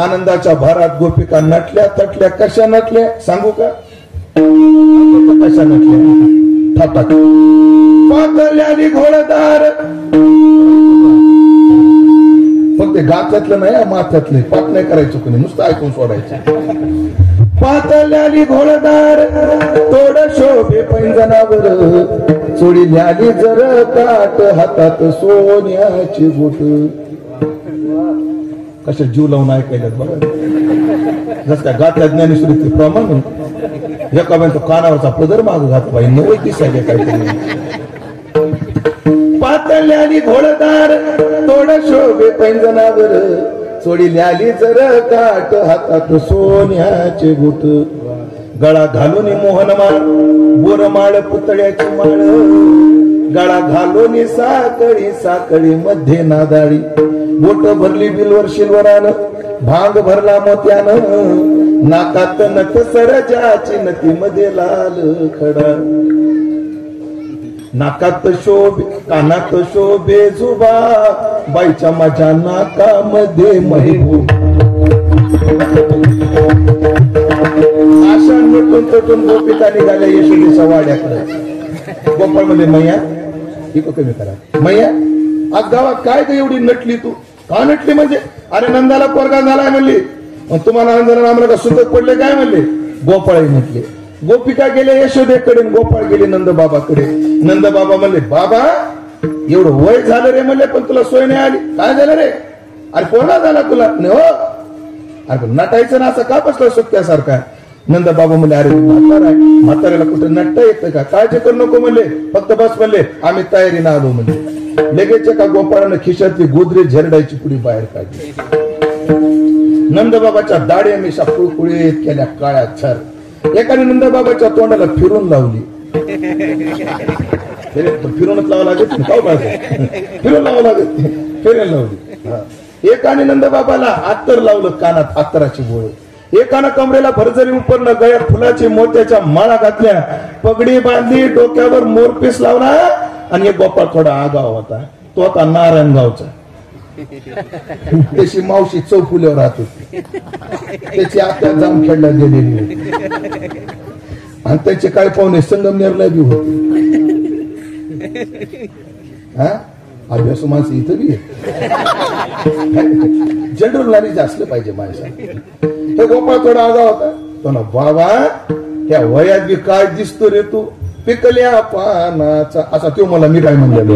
आनंदाच्या भारात गोपिका नटल्या तटल्या, कशा नटल्या सांगू का? कशा नटल्या? थाटात पातळल्याली घोडदार, फक्त गात्यातलं नाही माथ्यातले पाठ नाही करायचं कोणी, नुसतं ऐकून सोडायचं। पातळल्याली घोडदार तोड शोभे पैंजनावर, चोडी न्याली जर काट हातात सोन्याची बोट, कशा जीव लावून ऐकायला बघा। जस काय गात्या ज्ञानेश्वरी प्रमाण एका बाई तो कानावरचा पदर माग घात बाई नवय दिसायला काहीतरी। पातळल्याली घोडदार तोड शोभे पैंजनावर, चोडी न्याली जर काट हातात सोन्याचे गुट, गळा घालून मोहनमाळ बोरमाळ पुतळ्याची माळ, गळा घालून साकळी साकळी मध्ये नादाळी, बोट भरली बिलवर शिलवरानं, भांग भरला मोत्यानं, नाकात नट सरजाची नती मध्ये लाल खडा, नाकात शोभे कानात शोभे जुबा, बाईच्या माझ्या नाकामध्ये महबूब। आशा नटून तटून गोपिका निघाल्या यशोदेच्या वाड्याकडे। गोपाळ मध्ये मैया इको कमी करा, मैया आज गावात काय ग एवढी नटली तू? का नटली म्हणजे? अरे नंदाला पोरगा झालाय म्हणली, तुम्हाला नंदाला आम्हाला का सुतक पडले काय म्हणले? गोपाळ म्हटले। गोपिका गेले यशोदेकडे, गोपाळ गेले नंदबाबाकडे। नंदबाबा म्हणले बाबा एवढं वय झालं रे म्हणले, पण तुला सोय नाही आली, काय झालं रे? अरे पोरगा झाला तुला? नाही हो। अरे नटायचं ना, असं का बसलं सुट्ट्यासारखा? नंदबाबा म्हणले अरे म्हातारा आहे, म्हाताऱ्याला कुठं नटता येतं का? काळजी करू नको म्हणले, फक्त बस म्हणले, आम्ही तयारीनं आलो म्हणले। लगेच का गोपाळानं खिशातली गोदरेज झेरडायची पुडी बाहेर काढली। नंदबाबाच्या दाढी मिशा कुळकुळीत केल्या काळ्या छर, एकाने नंदबाबाच्या तोंडाला फिरून लावली। फिरूनच लावा लागत, फिरून लावा लागत, फिरायला लावली। एकाने नंदबाबाला अत्तर लावलं, कानात अत्तराची गोळ, एकानं कमरेला भरजरी उपरलं, गळ्यात फुलाची मोत्याच्या माळा घातल्या, पगडी बांधली, डोक्यावर मोरपीस लावला. आणि एक गोपाळ थोडा आगाव होता, तो होता नारायणगावचा. त्याची मावशी चौफुल्यावर राहत होती, त्याची आत्या जामखेडला गेलेली होती, आणि त्याचे काय पाहुणे संगमनेरला बी होते. अभ्यास माणसं इथं बी जनरल नॉलेज असलं पाहिजे माणसाला. हे गोपाळ थोडा आगाव होता, तो ना बाबा त्या वयात बी काय दिसतो रे तू, पिकल्या पानाचा, असा तो मला मी काय म्हणलेलो.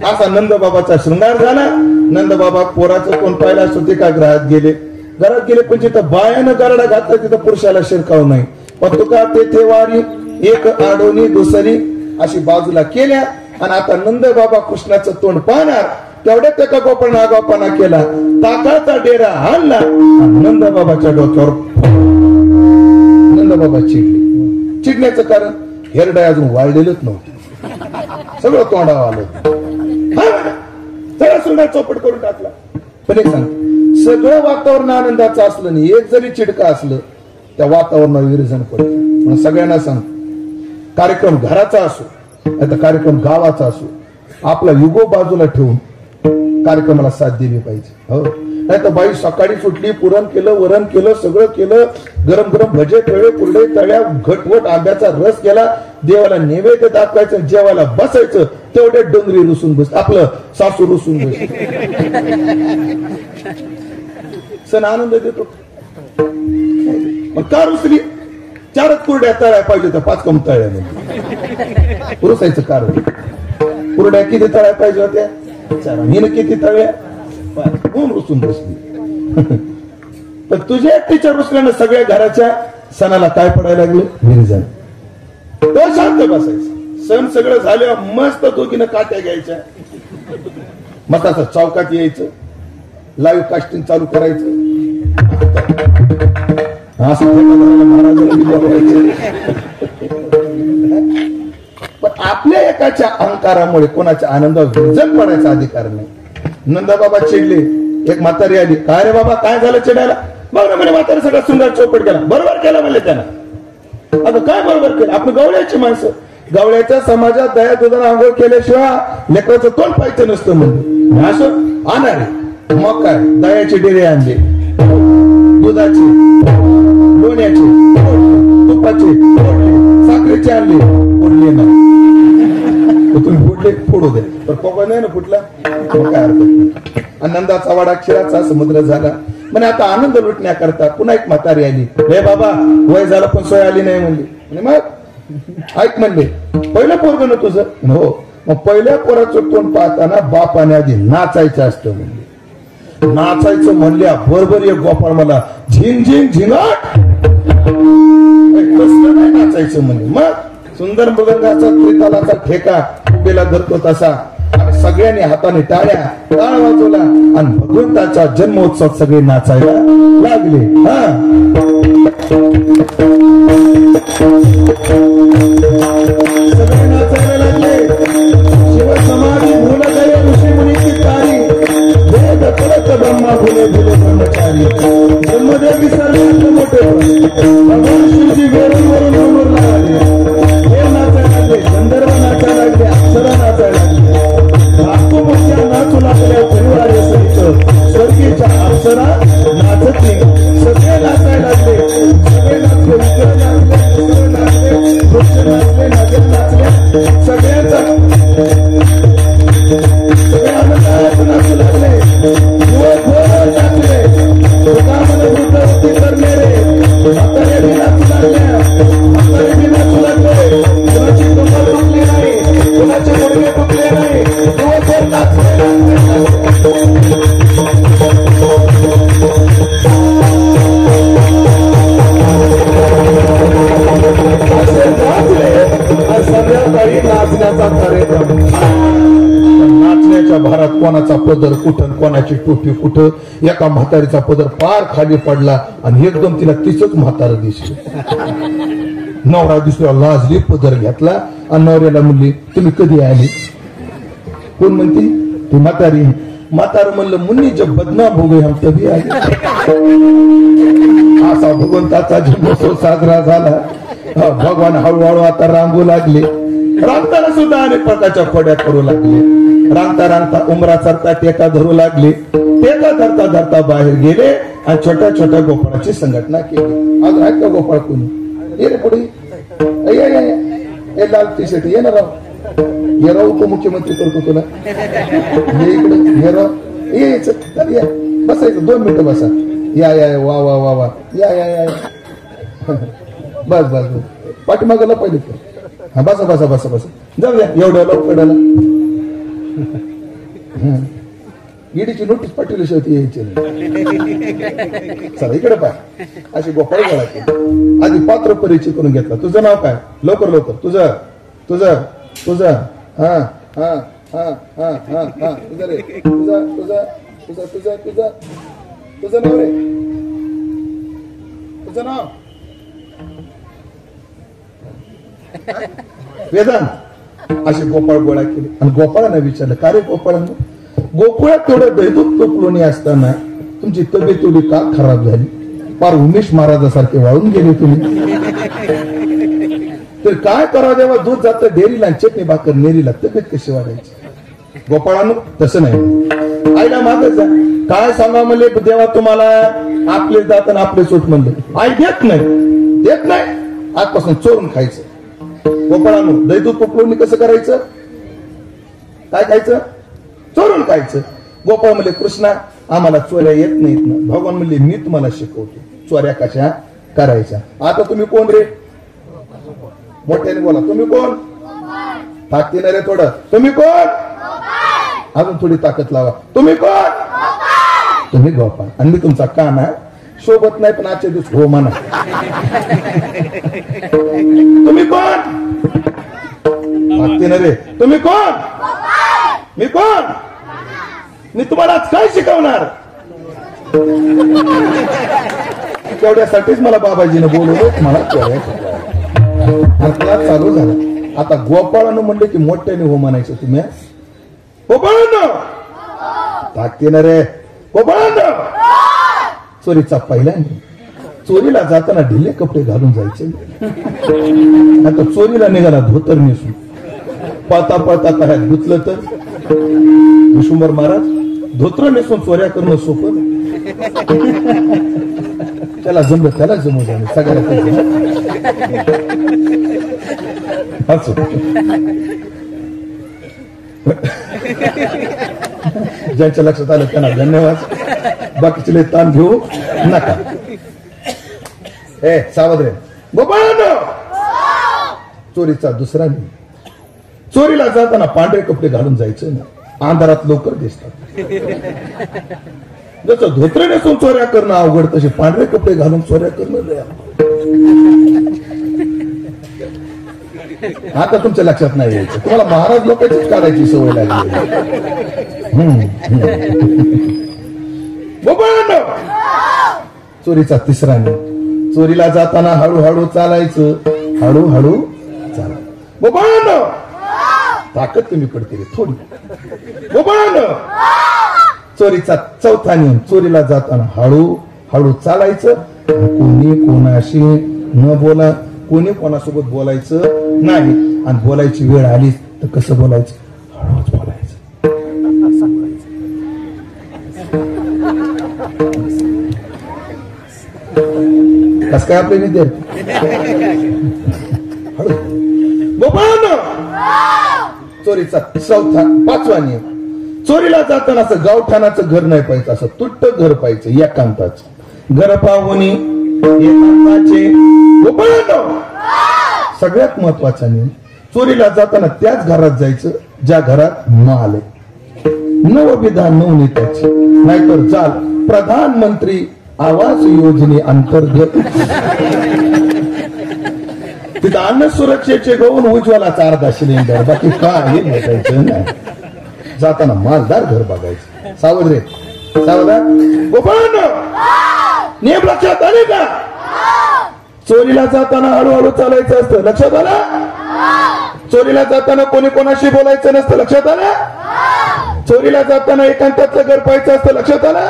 असा नंदबाबाचा शृंगार झाला. नंदबाबा पोराचं कोण पाहिला असतो ते का घरात गेले पण जिथं बायानं गरडा घातला तिथं पुरुषाला शिरकाव नाही. पण तुका तेथे वारी एक आडोनी दुसरी अशी बाजूला केल्या. आणि आता नंदबाबा कृष्णाचं तोंड पाहणार तेवढ्या त्या गोपाळानं आगावपणा केला, ताकाचा डेरा आणला, नंदबाबाच्या डोक्यावर. नंदबाबा चिडले. चिडण्याचं कारण हेरडाय अजून वाढलेलंच नव्हतं, सगळं तोंडावर आलं. सगळा सुंदर चौपट करून टाकला. पण एक सांग, सगळं वातावरण आनंदाचं असलं नाही, एक जरी चिडका असलं त्या वातावरणावर विरजन पडतं. सगळ्यांना सांग, कार्यक्रम घराचा असो आता कार्यक्रम गावाचा असो, आपला युगो बाजूला ठेवून कार्यक्रमाला साथ दिली पाहिजे. हो, नाही तर बाई सकाळी सुटली, पुरण केलं, वरण केलं, सगळं केलं, गरम गरम भजे तळे, कुरडे तळ्या, घटवट आंब्याचा रस केला, देवाला नैवेद्य दाखवायचं, जेवायला बसायचं, तेवढे डोंगरी रुसून बस, आपलं सासू रुसून बस. सण आनंद देतो. का रुसली? 4 कुरड्या तळ्या पाहिजे होत्या, 5 कम तळ्या म्हणजे रुसायचं कारण. कुरड्या किती तळ्या पाहिजे होत्या? 4. हिनं किती तळ्या? कोण रुसून बसली. पण तुझ्या एकटीच्या रुसल्यानं सगळ्या घराच्या सणाला काय पडायला लागलं? विरजन. तो शांत बसायचं. सण सगळं झाल्यावर मस्त दोघीनं काट्या घ्यायच्या, मस्त असं चौकात यायचं, लाईव्ह कास्टिंग चालू करायचं, पण आपल्या एकाच्या अहंकारामुळे कोणाच्या आनंदावर विरजन पडायचा अधिकार नाही. नंदबाबा चिडले. एक म्हातारी आली. काय रे बाबा, काय झालं चिडायला? बघ ना म्हणे, म्हातारी सगळा सुंदर चौपट केला. बरोबर केला म्हणले त्यानं. आता काय बरोबर केलं? आपण गवळ्याची माणसं, गवळ्याच्या समाजात दया दुधानं आंघोळ केल्याशिवाय लेकराचं तोंड पाहिजे नसतं म्हणजे. असं आणणारे मग काय, दयाचे डेरे आणले, दुधाचे, लोण्याचे, तुपाचे, साखरेचे आणले, फोडले नाही. तुम्ही फोडले, फोडू दे, तर पोकळ नाही ना फुटला, काय अर्थ नाही. आनंदाचा वाडा क्षीराचा समुद्र झाला. म्हणजे आता आनंद लुटण्याकरता पुन्हा एक म्हातारी आली. हे बाबा, वय झालं पण सोय आली नाही म्हणली. मग ऐक म्हणले, पहिलं पोरग ना तुझं? हो. मग पहिल्या पोराचं तोंड पाहताना बापाने आधी नाचायचं असतं म्हणले. नाचायचं म्हणल्या बरोबर एक गोपाळ मला झिंग झिंग झिंगाट, कसलं नाही नाचायचं म्हणले. मग सुंदर मृदंगाचा त्रितालाचा ठेका उभेला धरतो तसा सगळ्यांनी हाताने टाळ्या टाळ वाजवला आणि भगवंताचा जन्मोत्सव सगळे नाचायला लागले. सगळे नाचायला लागले. शिवसमाधी भूल गए ऋषी मुनीची तारी, वेद कळत ब्रह्मा भुले भुले ब्रह्मचारी, ब्रह्मदेवी सर्वात मोठे भगवान शिवजी वेरूळवरून डोंगरला आले. हे नाचायला लागले, गंधर्व नाचायला लागले, अप्सरा नाचायला लागले, नाचू लागल्या परिवार सहित स्वर्गीच्या अप्सरा नाचती. सगळे नाचायला लागले. सगळे नाचले, विक्रम नाचले, दुसरे नाचले, वृक्ष नाचले, नागेल नाचले, सगळ्यांचा सगळे आनंदात नाचू लागले. दिवसभर नाचले. स्वतःमध्ये वृत्ती करणे रे, म्हातारे बी नाचू लागल्या, म्हातारे बी नाचू लागले. कुणाची कमर तुटली नाही, कुणाचे गुडघे तुटले नाही. दिवसभर नाचले. संध्याकाळी नाचण्याचा कार्यक्रम. नाचण्याच्या भारात कोणाचा पदर कुठं, कोणाची टोपी कुठं, एका म्हातारीचा पदर पार खाली पडला आणि एकदम तिला तिचंच म्हातारं दिसलं. नवरा दुसऱ्या लाजली, पदर घेतला आणि नवऱ्याला म्हणली, तुम्ही कधी आली? कोण म्हणती? ती म्हातारी. म्हातार म्हणलं मुन्नी जब बदनाम हो गए हम तभी आए. असा भगवंताचा जन्मोत्सव साजरा झाला. भगवान हळूहळू आता रांगू लागले. रांगताना सुद्धा अनेक प्रकारच्या खोड्या करू लागले. रांगता रांगता उमरा चरता टेका धरू लागले. टेका धरता धरता बाहेर गेले आणि छोट्या छोट्या गोपाळाची संघटना केली. आज आहेत का गोपाळ कोणी? ये रे पुढे लाल टी शर्ट ये ना राव. ये राव उपमुख्यमंत्री करतो तुला. ये इकडे ये राव ये बसायचं 2 मिनिटं बसा. या या वा वा वा वा या या या बस बस बस पाठीमागाला पहिले हा बसा बसा बसा बसा जाऊया एवढ्या लवकर ईडीची नोटीस पाठवली शेवटी यायची. चला इकडे पाय अशी गोपाळ गोळा केली. आधी पात्र परिचय करून घेतला. तुझं नाव काय? लवकर लवकर तुझं तुझं तुझं हा हा हा हा हा हा तुझं रे तुझं तुझं तुझं तुझं तुझं तुझं नाव रे तुझं नाव वेदांत. अशी गोपाळ गोळा केली आणि गोपाळांना विचारलं का रे गोपाळांना गोकुळात थोडं दैदूत तोपलोणी असताना तुमची तब्येत एवढी का खराब झाली? फार उमेश महाराजासारखे वाळून गेले तुम्ही. तर काय करावं देवा दूध जातं डेअरीला चटणी भाकर नेरीला तब्येत कशी वाढायची? गोपाळांनो तसं नाही. आईला मागच जा काय सांगा म्हणले देवा तुम्हाला आपले जात आणि आपले सूट म्हणले. आई देत नाही आजपासून चोरून खायचं. गोपाळांनो दैदूत तोपलोणी कसं करायचं? काय खायचं? चोरून खायचं. गोपाळ म्हणले कृष्णा आम्हाला चोऱ्या येत नाहीत ना. भगवान म्हणले मी तुम्हाला शिकवतो चोऱ्या कशा करायच्या. आता तुम्ही कोण रे? मोठ्याने बोला. तुम्ही कोण? ताकद रे थोडं. तुम्ही कोण? अजून थोडी ताकद लावा. तुम्ही कोण? तुम्ही गोपाळ. आणि मी तुमचा कान आहे सोबत नाही पण आजच्या दिवस हो म्हणा. तुम्ही कोण? ताकद रे. तुम्ही कोण? मी कोण? मी तुम्हाला आज काय शिकवणार? तेवढ्यासाठीच मला बाबाजीने बोलवलं मला चालू झाला. आता गोपाळानं म्हणले की मोठ्याने हो म्हणायचं तुम्ही. गोपाळानं ताकदीनं रे गोपाळानं. चोरीचा पहिला चोरीला जाताना ढिले कपडे घालून जायचे. आता चोरीला निघाला धोतर नेसून पळता पळता काय गुतलं तर विशुंभर महाराज धोत्र नेसून चोऱ्या करणं सोपं. त्याला जमलं त्याला जमू झालं सगळ्याला. ज्यांच्या लक्षात आलं त्यांना धन्यवाद. बाकीचे ताण घेऊ नका. ए सावध रे गोपाळांनो. चोरीचा दुसरा नियम चोरीला जाताना पांढरे कपडे घालून जायचं ना. अंधारात लवकर दिसतात. जसं धोत्र नेसून चोऱ्या करणं अवघड तसे पांढरे कपडे घालून चोऱ्या करणं. आता तुमच्या लक्षात नाही यायचं. तुम्हाला महाराज लोकांचीच काढायची सवय लागली. चोरीचा तिसरा नियम चोरीला जाताना हळूहळू चालायचं. हळूहळू चालायचं. गोपाळांनो ताकद कमी पडते रे थोडी. गोपाळांनो चोरीचा चौथा नियम चोरीला जाताना हळू हळू चालायचं. कोणी कोणाशी न बोला कोणी कोणासोबत बोलायचं नाही. आणि बोलायची वेळ आली तर कसं बोलायचं? हळूच बोलायचं. कस काय आपले विद्यार्थी हळू. गोपाळांनो चोरीचा चौथा पाचवा नियम चोरीला जाताना असं गावठाणाचं घर नाही पाहिजे. असं तुट्ट घर पाहिजे एकांताचं. घर पाहुणी एकांताचे. गोपाळांनो सगळ्यात महत्वाचा नियम चोरीला जाताना त्याच घरात जायचं ज्या घरात माल आहे. नवविधान नवनीताची नाहीतर चाल प्रधानमंत्री आवास योजने अंतर्गत तिथं अन्न सुरक्षेचे गहून उज्ज्वलाचा अर्धा सिलेंडर बाकी काही भेटायचं नाही. जाताना मालदार घर बघायचं. सावध रे सावध. गोपाळांनो नियम लक्षात आले का? चोरीला जाताना हळूहळू चालायचं असतं. लक्षात आलं? चोरीला जाताना कोणी कोणाशी बोलायचं नसतं. लक्षात आलं? चोरीला जाताना एकांतातलं घर पाहायचं असतं, लक्षात आलं?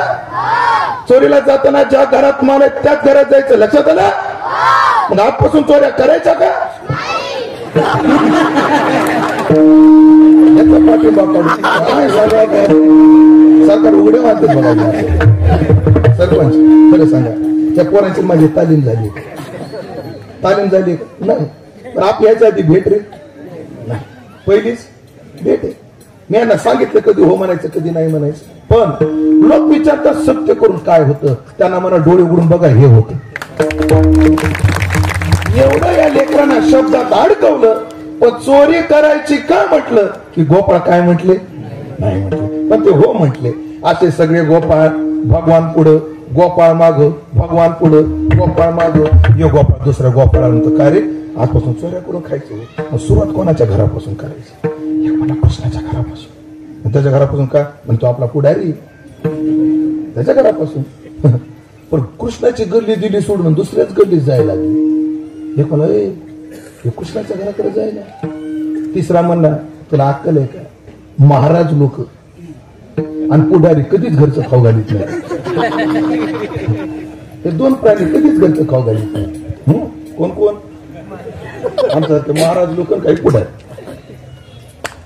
चोरीला जाताना ज्या घरात माल आहे त्याच घरात जायचं, लक्षात आलं? मग आजपासून चोऱ्या करायच्या का? सरकार उघडे वाटत बघा. सरपंच खरं सांगा, त्या पोरांची माझी तालीम झाली नाही? पण आपल्या याच्या आधी भेट रे नाही, पहिलीच भेट आहे. मी यांना सांगितलं कधी हो म्हणायचं कधी नाही म्हणायचं, पण लोक विचारतात सत्य करून काय होतं, त्यांना मला डोळे उघडून बघा हे होतं. एवढं या लेकरांना शब्दात अडकवलं, पण चोरी करायची का म्हटलं की गोपाळ काय म्हटले नाही म्हटले, पण ते हो म्हटले. असे सगळे गोपाळ भगवान पुढं, गोपाळ माग, भगवान पुढं, गोपाळ माग. यो गोपाळ दुसऱ्या गोपाळानंतर काय रे आजपासून चोऱ्या करून खायचं. मग सुरुवात कोणाच्या घरापासून करायची? एक म्हणा कृष्णाच्या घरापासून. त्याच्या घरापासून का? म्हणजे तो आपला पुढारी, त्याच्या घरापासून. पण कृष्णाची गल्ली दिली सोडून दुसऱ्याच गल्लीत जायला लागली. एक म्हणा हे कृष्णाच्या घराकडे जायला. तिसरा म्हणला तुला अक्कल आहे का? महाराज लोक आणि पुढारी कधीच घरचं खाऊ घालीत नाही. हे दोन प्राणी कधीच घरचं खाऊ घालीत नाही. कोण कोण? आमच्यासारखे महाराज लोक काही पुढारी.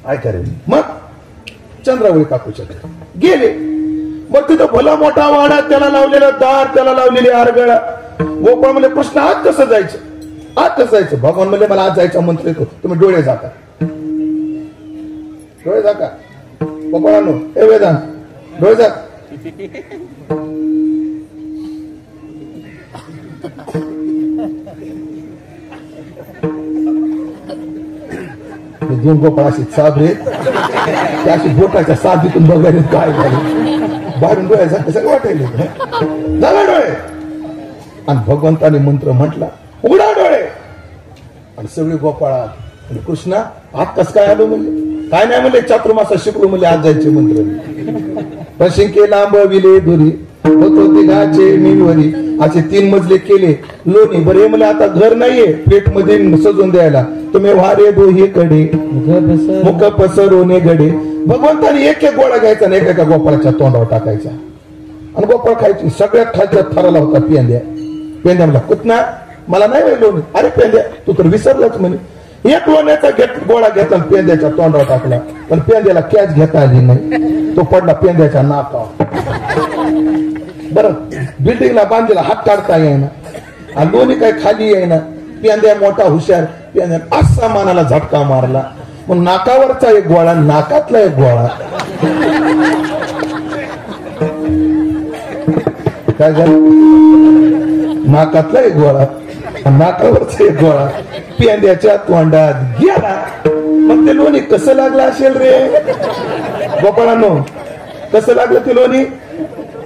काय करेल मग? चंद्रावळी काकूच्या गेले. मग तिथं भला मोठा वाडा, त्याला लावलेला दार, त्याला लावलेली आरगळा. गोपाळ म्हणले कृष्ण आज कसं जायचं? आज कसं जायचं? भगवान म्हणले मला आज जायचा मंत्र येतो, तुम्ही डोळे झाका. डोळे झाका गोपाळांनो, हे वेदांत डोळे झाक. दोन गोपाळ अशी चाबरे, त्या अशी बोटाच्या साधीतून बघायला काय झालं, बाहेरून डोळ्यासारखं सगळं वाटायला झाला डोळे. आणि भगवंताने मंत्र म्हटला उघडा डोळे. आणि सगळे गोपाळा कृष्णा आज कस काय आलो म्हणले? काय नाही म्हणले, चातुर्मासा शिकलो म्हणले आज जायचे मंत्र. पशिंके लांबविले दुरी होत होते गाचे मिळवरी. असे 3 मजले केले लोणी. बरे म्हणले आता घर नाहीये प्लेट मध्ये सजून द्यायला, तुम्ही वारे दोही कडे मुख पसरवणे गडे. भगवंताने एक एक गोळा घ्यायचा आणि एका गोपाळाच्या तोंडावर टाकायचा आणि गोपाळ खायची. सगळ्यात खालच्या थराला होता पेंद्या. पेंद्या म्हणला कुठना मला नाही वेळ लोणी. अरे पेंद्या तू तर विसरलाच म्हणे. एक लोण्याचा गोळा घेतला पेंद्याच्या तोंडावर टाकला, पण पेंद्याला कॅच घेता आली नाही. तो पडला पेंद्याच्या नाकावर. बरं बिल्डिंगला बांधलेला हात काढता येईना आणि लोणी काय खाली येईना. पेंद्या मोठा हुशार, पेंद्या असा मानाला झटका मारला. मग नाकावरचा एक गोळा, नाकातला एक गोळा. काय झालं? नाकातला एक गोळा, नाकावरचा एक गोळा पेंद्याच्या तोंडात गेला. मग ते लोणी कसं लागलं असेल रे गोपाळांनो? कसं लागलं ते लोणी?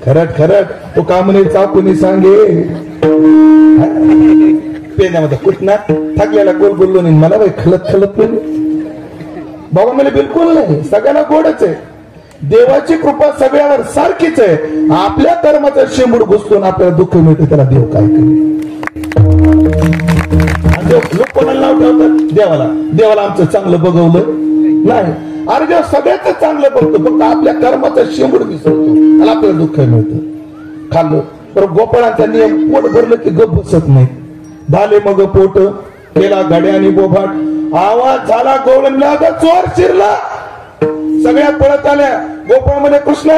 खरट खरट. तो का म्हणे चाकूनी सांगे. पेंद्यामध्ये कुठना थकलेला गोल गोल लोणी मला बाई खलत खलत लोणी. बाबा म्हणे बिलकुल नाही, सगळ्यांना गोडच आहे. देवाची कृपा सगळ्यावर सारखीच आहे. आपल्या कर्माचा शेंबूड घुसतो आपल्याला दुःख मिळते, त्याला देव काय करेल? लोक कोणाला नाव ठेवतात? देवाला. देवाला आमचं चांगलं बघवलं नाही. अरे देव सगळ्याच चांगलं बघतो, फक्त आपल्या कर्माचा शेंबूड विसरतो आणि आपल्याला दुःख मिळतं. खाल्लं तर गोपाळांचा नियम पोट भरलं की गप बसत नाही. झाले मग पोट केला गड्यानी बोभाट. आवाज झाला गोवळणला ग चोर शिरला. सगळ्या पळत आल्या. गोपाळ म्हणे कृष्णा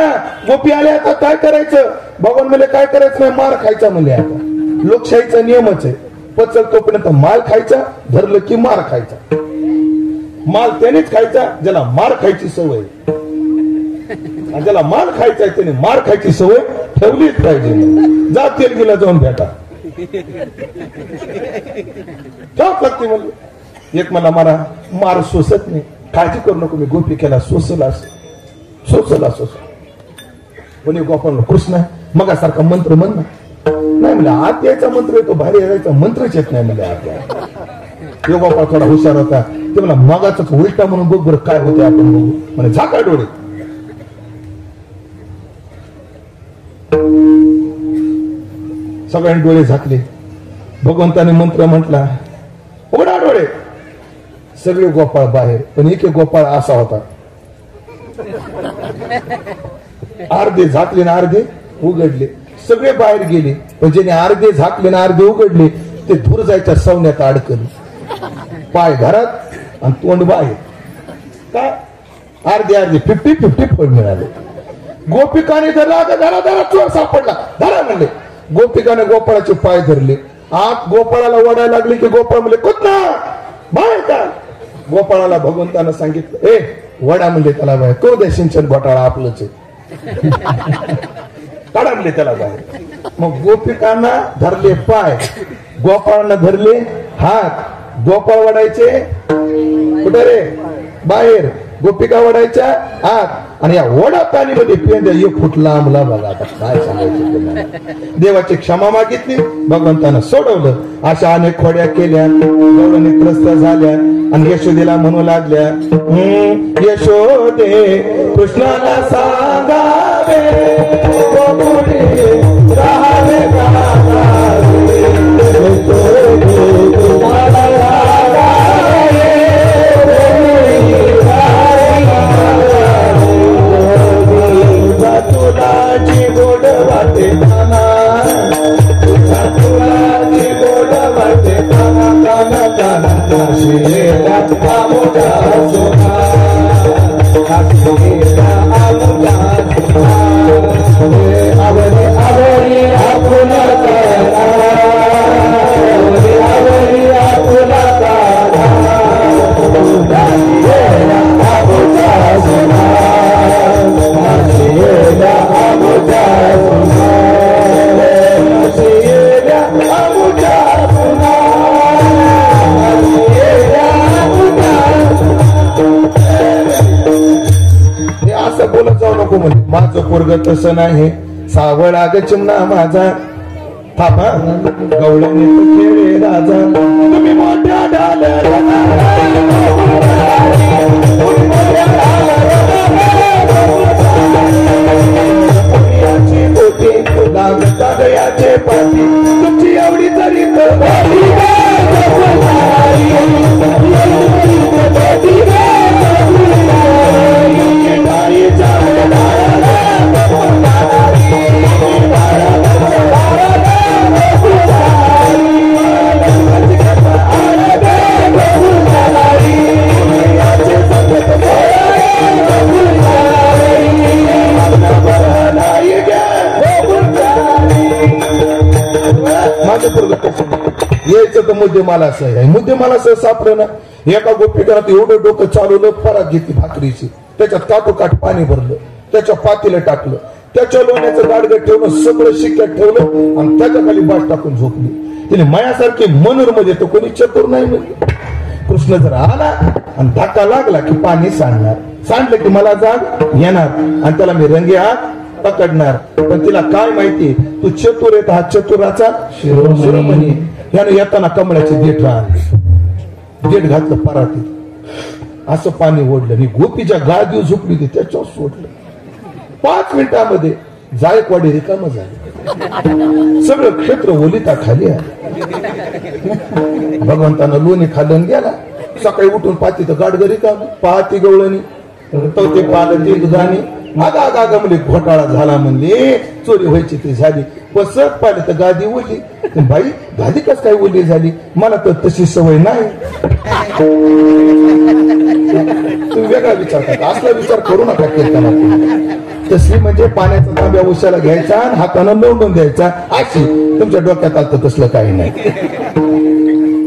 गोपी आले आता काय करायचं? भगवान म्हणे काय करायचं नाही, मार खायचा म्हणले. आता लोकशाहीचा नियमच आहे, पचल तोपर्यंत माल खायचा, धरलं की मार खायचा. माल त्यानेच खायचा ज्याला मार खायची सवय, आणि ज्याला माल खायचा आहे त्याने मार खायची सवय ठेवलीच पाहिजे. जा तेलगीला जाऊन भेटा. लागते म्हणले. एक मला मारा मार सोसत नाही, काळजी करू नको, मी गोपी केला सोसला सोसला सोस. कोणी गोपाळ कृष्ण मगासारखा मंत्र म्हण ना. नाही म्हणलं आत यायचा मंत्र येतो, बाहेर यायचा मंत्रच येत नाही म्हणले. आत यो गोपाळ थोडा हुशार होता. ते मला मगाचाच उलटा म्हणून बघ बरं काय होते आपण बघू म्हणे. झाका डोळे. सगळ्यांनी डोळे झाकले. भगवंताने मंत्र म्हटला उघडा डोळे. सगळे गोपाळ बाहेर, पण एक गोपाळ असा होता अर्धे झाकले ना अर्धे उघडले, सगळे बाहेर गेले. पण ज्याने अर्धे झाकले ना अर्धे उघडले ते धूर जायच्या सवण्यात अडकले. पाय घरात आणि तोंड बाहेर. काय अर्धे अर्धे 50-50 फळ मिळाले. गोपिकाने धरला, धरा धरा, चोर सापडला, धरा म्हणले. गोपिकाने गोपाळाचे पाय धरले. आत गोपाळाला ओढायला लागले की गोपाळ म्हणले कुठना बाहेर का. गोपाळाला भगवंतानं सांगितलं ए वडा म्हणले त्याला बाहेर. करू द्या सिंचन घोटाळा आपलंच आहे. काढा म्हणले त्याला बाहेर. मग गोपिकांना धरले पाय, गोपाळांना धरले हात. गोपाळ वडायचे कुठे रे बाहेर, गोपिका वडायच्या आत. आणि या वडा पाणीमध्ये पेंद्या 1 फूट लांबला बघा. आता काय सांगायचं. देवाची क्षमा मागितली, भगवंतानं सोडवलं. अशा अनेक खोड्या केल्या, गवळणी त्रस्त झाल्या आणि यशोदेला म्हणू लागल्या यशोदे कृष्णाला सांगावे राहावे तुलाची गोड वाटे काना, तुलाची गोड वाटे काना काना काना. काशीला आमोजा सोना, काशीला आमोजा सोना. आवडी आवडी आपुला काना, आवडी आपुला काना. काशीला आमोजा सोना, काशीला आमोजा सोना, काशीला आमोजा सोना. हे असं बोलत जाऊ नको म्हणजे. माझं पोरग तसं नाही, सावळा ग चिमणा माझा, थापा गवळणी खेळे राजा. तुम्ही मोठ्या लागताचे पाठी तुमची एवढी तरी यायचं तर मुद्देमाला आहे. मुद्देमाला सापडलं ना. एका गोपिकाला एवढं डोकं चालवलं, परात घेतली भाकरीची, त्याच्यात काठोकाठ पाणी भरलं, त्याच्या पातीला टाकलं, त्याच्या लोण्याचं गाडगं ठेवलं, सगळं शिक्क्यात ठेवलं आणि त्याच्या खाली बाज टाकून झोपली. तिने मायासारखी मनोर मध्ये तो कोणी चतुर नाही म्हणजे. कृष्ण जर आला आणि धक्का लागला की पाणी सांडणार, सांडलं की मला जाग येणार आणि त्याला मी रंगे हात पकडणार. पण तिला काय माहिती तू चतुर येत, हा चतुराचा शिरोमणी. यानं येताना कमळाची देठ आणली, देठ घातलं परातीत, असं पाणी ओढलं आणि गोपीच्या गादीवर झोपली होती त्याच्यावर सोडलं. 5 मिनिटांमध्ये जायकवाडी रिकाम झाली, सगळं क्षेत्र ओलिता खाली आलं. भगवंतानं लोणी खाल्लं गेला. सकाळी उठून पाहती तर गाडगरी का पाहती गवळणी तो ते पालं ते दुधाने आगा आगा म्हणले घोटाळा झाला म्हणले, चोरी व्हायची ती झाली. पसत पाहिलं तर गादी ओली. बाई गादी कस काय ओली झाली, मला तर तशी सवय नाही. तुम्ही वेगळा विचार करता, असला विचार करू नका कीर्तना. तसली म्हणजे पाण्याचा तांब्या उशाला घ्यायचा आणि हातानं लोंडून द्यायचा, अशी तुमच्या डोक्यात आलं तसलं काही नाही.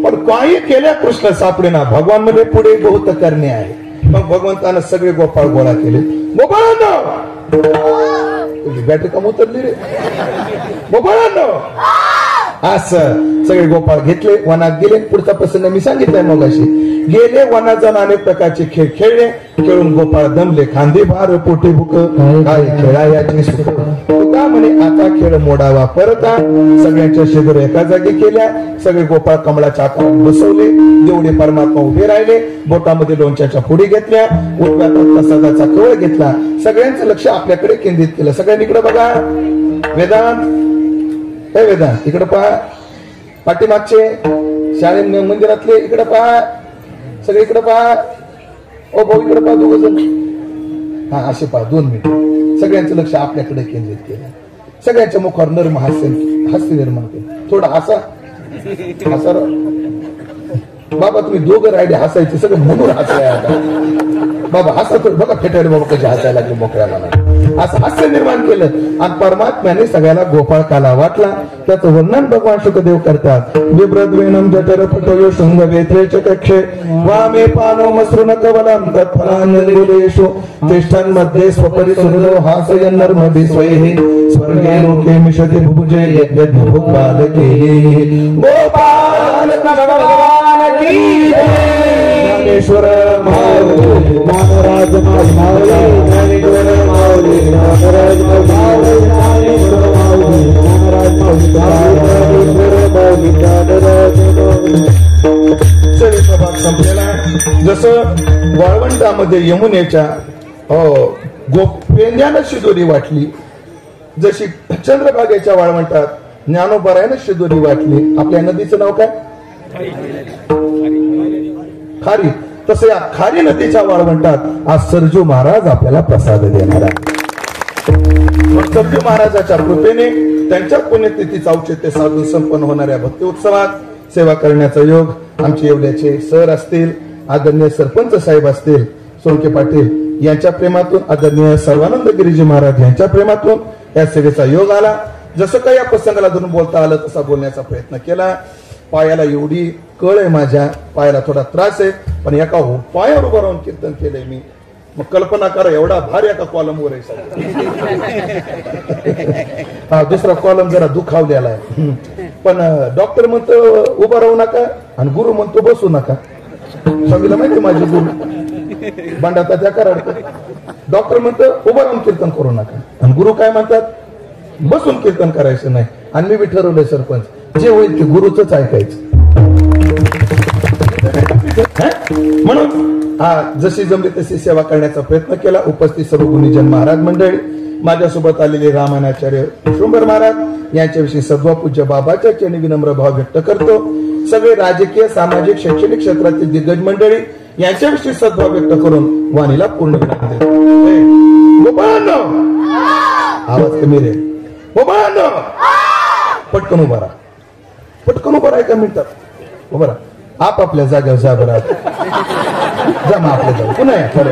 पण काही केल्या कृष्ण सापडे ना. भगवान मध्ये पुढे बहुत करणे आहे. मग भगवंतानं सगळे गोपाळ गोळा केले. गोपाळांनो तुझी बॅटरी कम उतरली रे. गोपाळांनो असं सगळे गोपाळ घेतले, वनात गेले. पुढचा प्रसंग मी सांगितलाय मगाशी. गेले वनात जाऊन अनेक प्रकारचे खेळ खेळले. खेळून गोपाळ दमले, खांदे भार पोटे भुक काय खेळायाचे सुख. का म्हणे आता खेळ मोडावा परता. सगळ्यांच्या शेजर एका जागी केल्या. सगळे गोपाळ कमळाच्या आकारात बसवले. जेवढे परमात्मा उभे राहिले, बोटामध्ये लोणच्याच्या पुडी घेतल्या, उजव्या प्रसादाचा कवळ घेतला. सगळ्यांचं लक्ष आपल्याकडे केंद्रित केलं. सगळ्यांनीकडे बघा. वेदांत हे वेदांत इकडे पहा. पाठीमागचे शाळे मंदिरातले इकडे पहा. सगळे इकडे पहा. ओ भाऊ इकडे पहा. दोघ जण हा असे पहा 2 मिनिट सगळ्यांचं लक्ष आपल्याकडे केंद्रित केलं. सगळ्यांच्या मुखावर नर्म हास्य निर्माण केलं. थोडा हसा बाबा. तुम्ही दोघं राहिले हसायचे सगळं म्हणून हसलाय आता बाबा. हसत बघा फेटाडे बाबा कसे हसायला लागले मोकळ्या मनात. असं हास्य निर्माण केलं आणि परमात्म्याने सगळ्याला गोपाळ काला वाटला. त्याचं वर्णन भगवान शुकदेव करतात. बिभ्रद्वेनम जठर पटयो शृंग वेत्रेच कक्षे वामे पानो मसृण कवलम तत्फलान्यदेशो तिष्ठन् मध्ये स्वपरि सुहृदो हासयन् नर्मदि स्वैहि स्वर्गे लोके मिषति भुभुजे यज्ञ भोगपालके गोपाल भगवान की जय. ज्ञानेश्वर माऊली ज्ञानराज ज्ञानेश्वर माऊली ज्ञानराज ज्ञानेश्वर माऊली ज्ञानराज भाग संपलेला. जसं वाळवंटामध्ये यमुनेच्या पेंड्यानं शिदोरी वाटली, जशी चंद्रभागेच्या वाळवंटात ज्ञानोबरायानं शिदोरी वाटली. आपल्या नदीचं नाव काय? खारी. तसे या खारी नदीच्या वाळवंटात आज सरजू महाराज आपल्याला प्रसाद देणार आहे. सरजू महाराजाच्या कृपेने त्यांच्या पुण्यतिथीचं औचित्य साधून संपन्न होणाऱ्या भक्ती उत्सवात सेवा करण्याचा योग आमचे येवल्याचे सर असतील, आदरणीय सरपंच साहेब असतील सोनके पाटील यांच्या प्रेमातून, आदरणीय सर्वानंद गिरीजी महाराज यांच्या प्रेमातून या सेवेचा योग आला. जसं काही या प्रसंगाला धरून बोलता आलं तसा बोलण्याचा प्रयत्न केला. पायाला एवढी कळ आहे, माझ्या पायाला थोडा त्रास आहे, पण एका पायावर उभं राहून कीर्तन केलंय मी. मग कल्पना करा एवढा भार एका कॉलमवर आहे. हा दुसरा कॉलम जरा दुखावलेला आहे. पण डॉक्टर म्हणतो उभं राहू नका आणि गुरु म्हणतो बसू नका. स्वामीला माहिती माझी गुरु बंडाता त्या कराड. डॉक्टर म्हणतो उभं राहून कीर्तन करू नका आणि गुरु काय म्हणतात बसून कीर्तन करायचं नाही. आणि मी बी ठरवलंय सरपंच जे होईल ते गुरुच ऐकायचं. म्हणून जशी जमली तशी सेवा करण्याचा प्रयत्न केला. उपस्थित सर्व गुणीजन महाराज मंडळी, माझ्यासोबत आलेले रामानाचार्य शृंगर महाराज यांच्याविषयी सद्वा पूज्य बाबाच्या चरणी विनम्र भाव व्यक्त करतो. सगळे राजकीय, सामाजिक, शैक्षणिक क्षेत्रातील दिग्गज मंडळी यांच्याविषयी सद्भाव व्यक्त करून वाणीला पूर्ण विराम देतो. गोपाळांनो, आवाज कमी रे. गोपाळांनो, पटकन उभा राहा. पटकन उभा राहा. 1 मिनिटात उभा राहा. आपापल्या जागेवर जा बरं. जा मग आपल्या जागा पुन्हा या खरं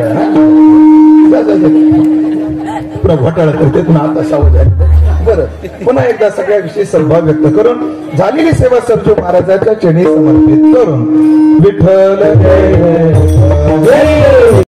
पुन्हा घोटाळा करते पुन्हा आता सावध आहे. बरं पुन्हा एकदा सगळ्याविषयी सद्भाव व्यक्त करून झालेली सेवा सरजू महाराजाच्या चरणी समर्पित करून विठ्ठल जय जय.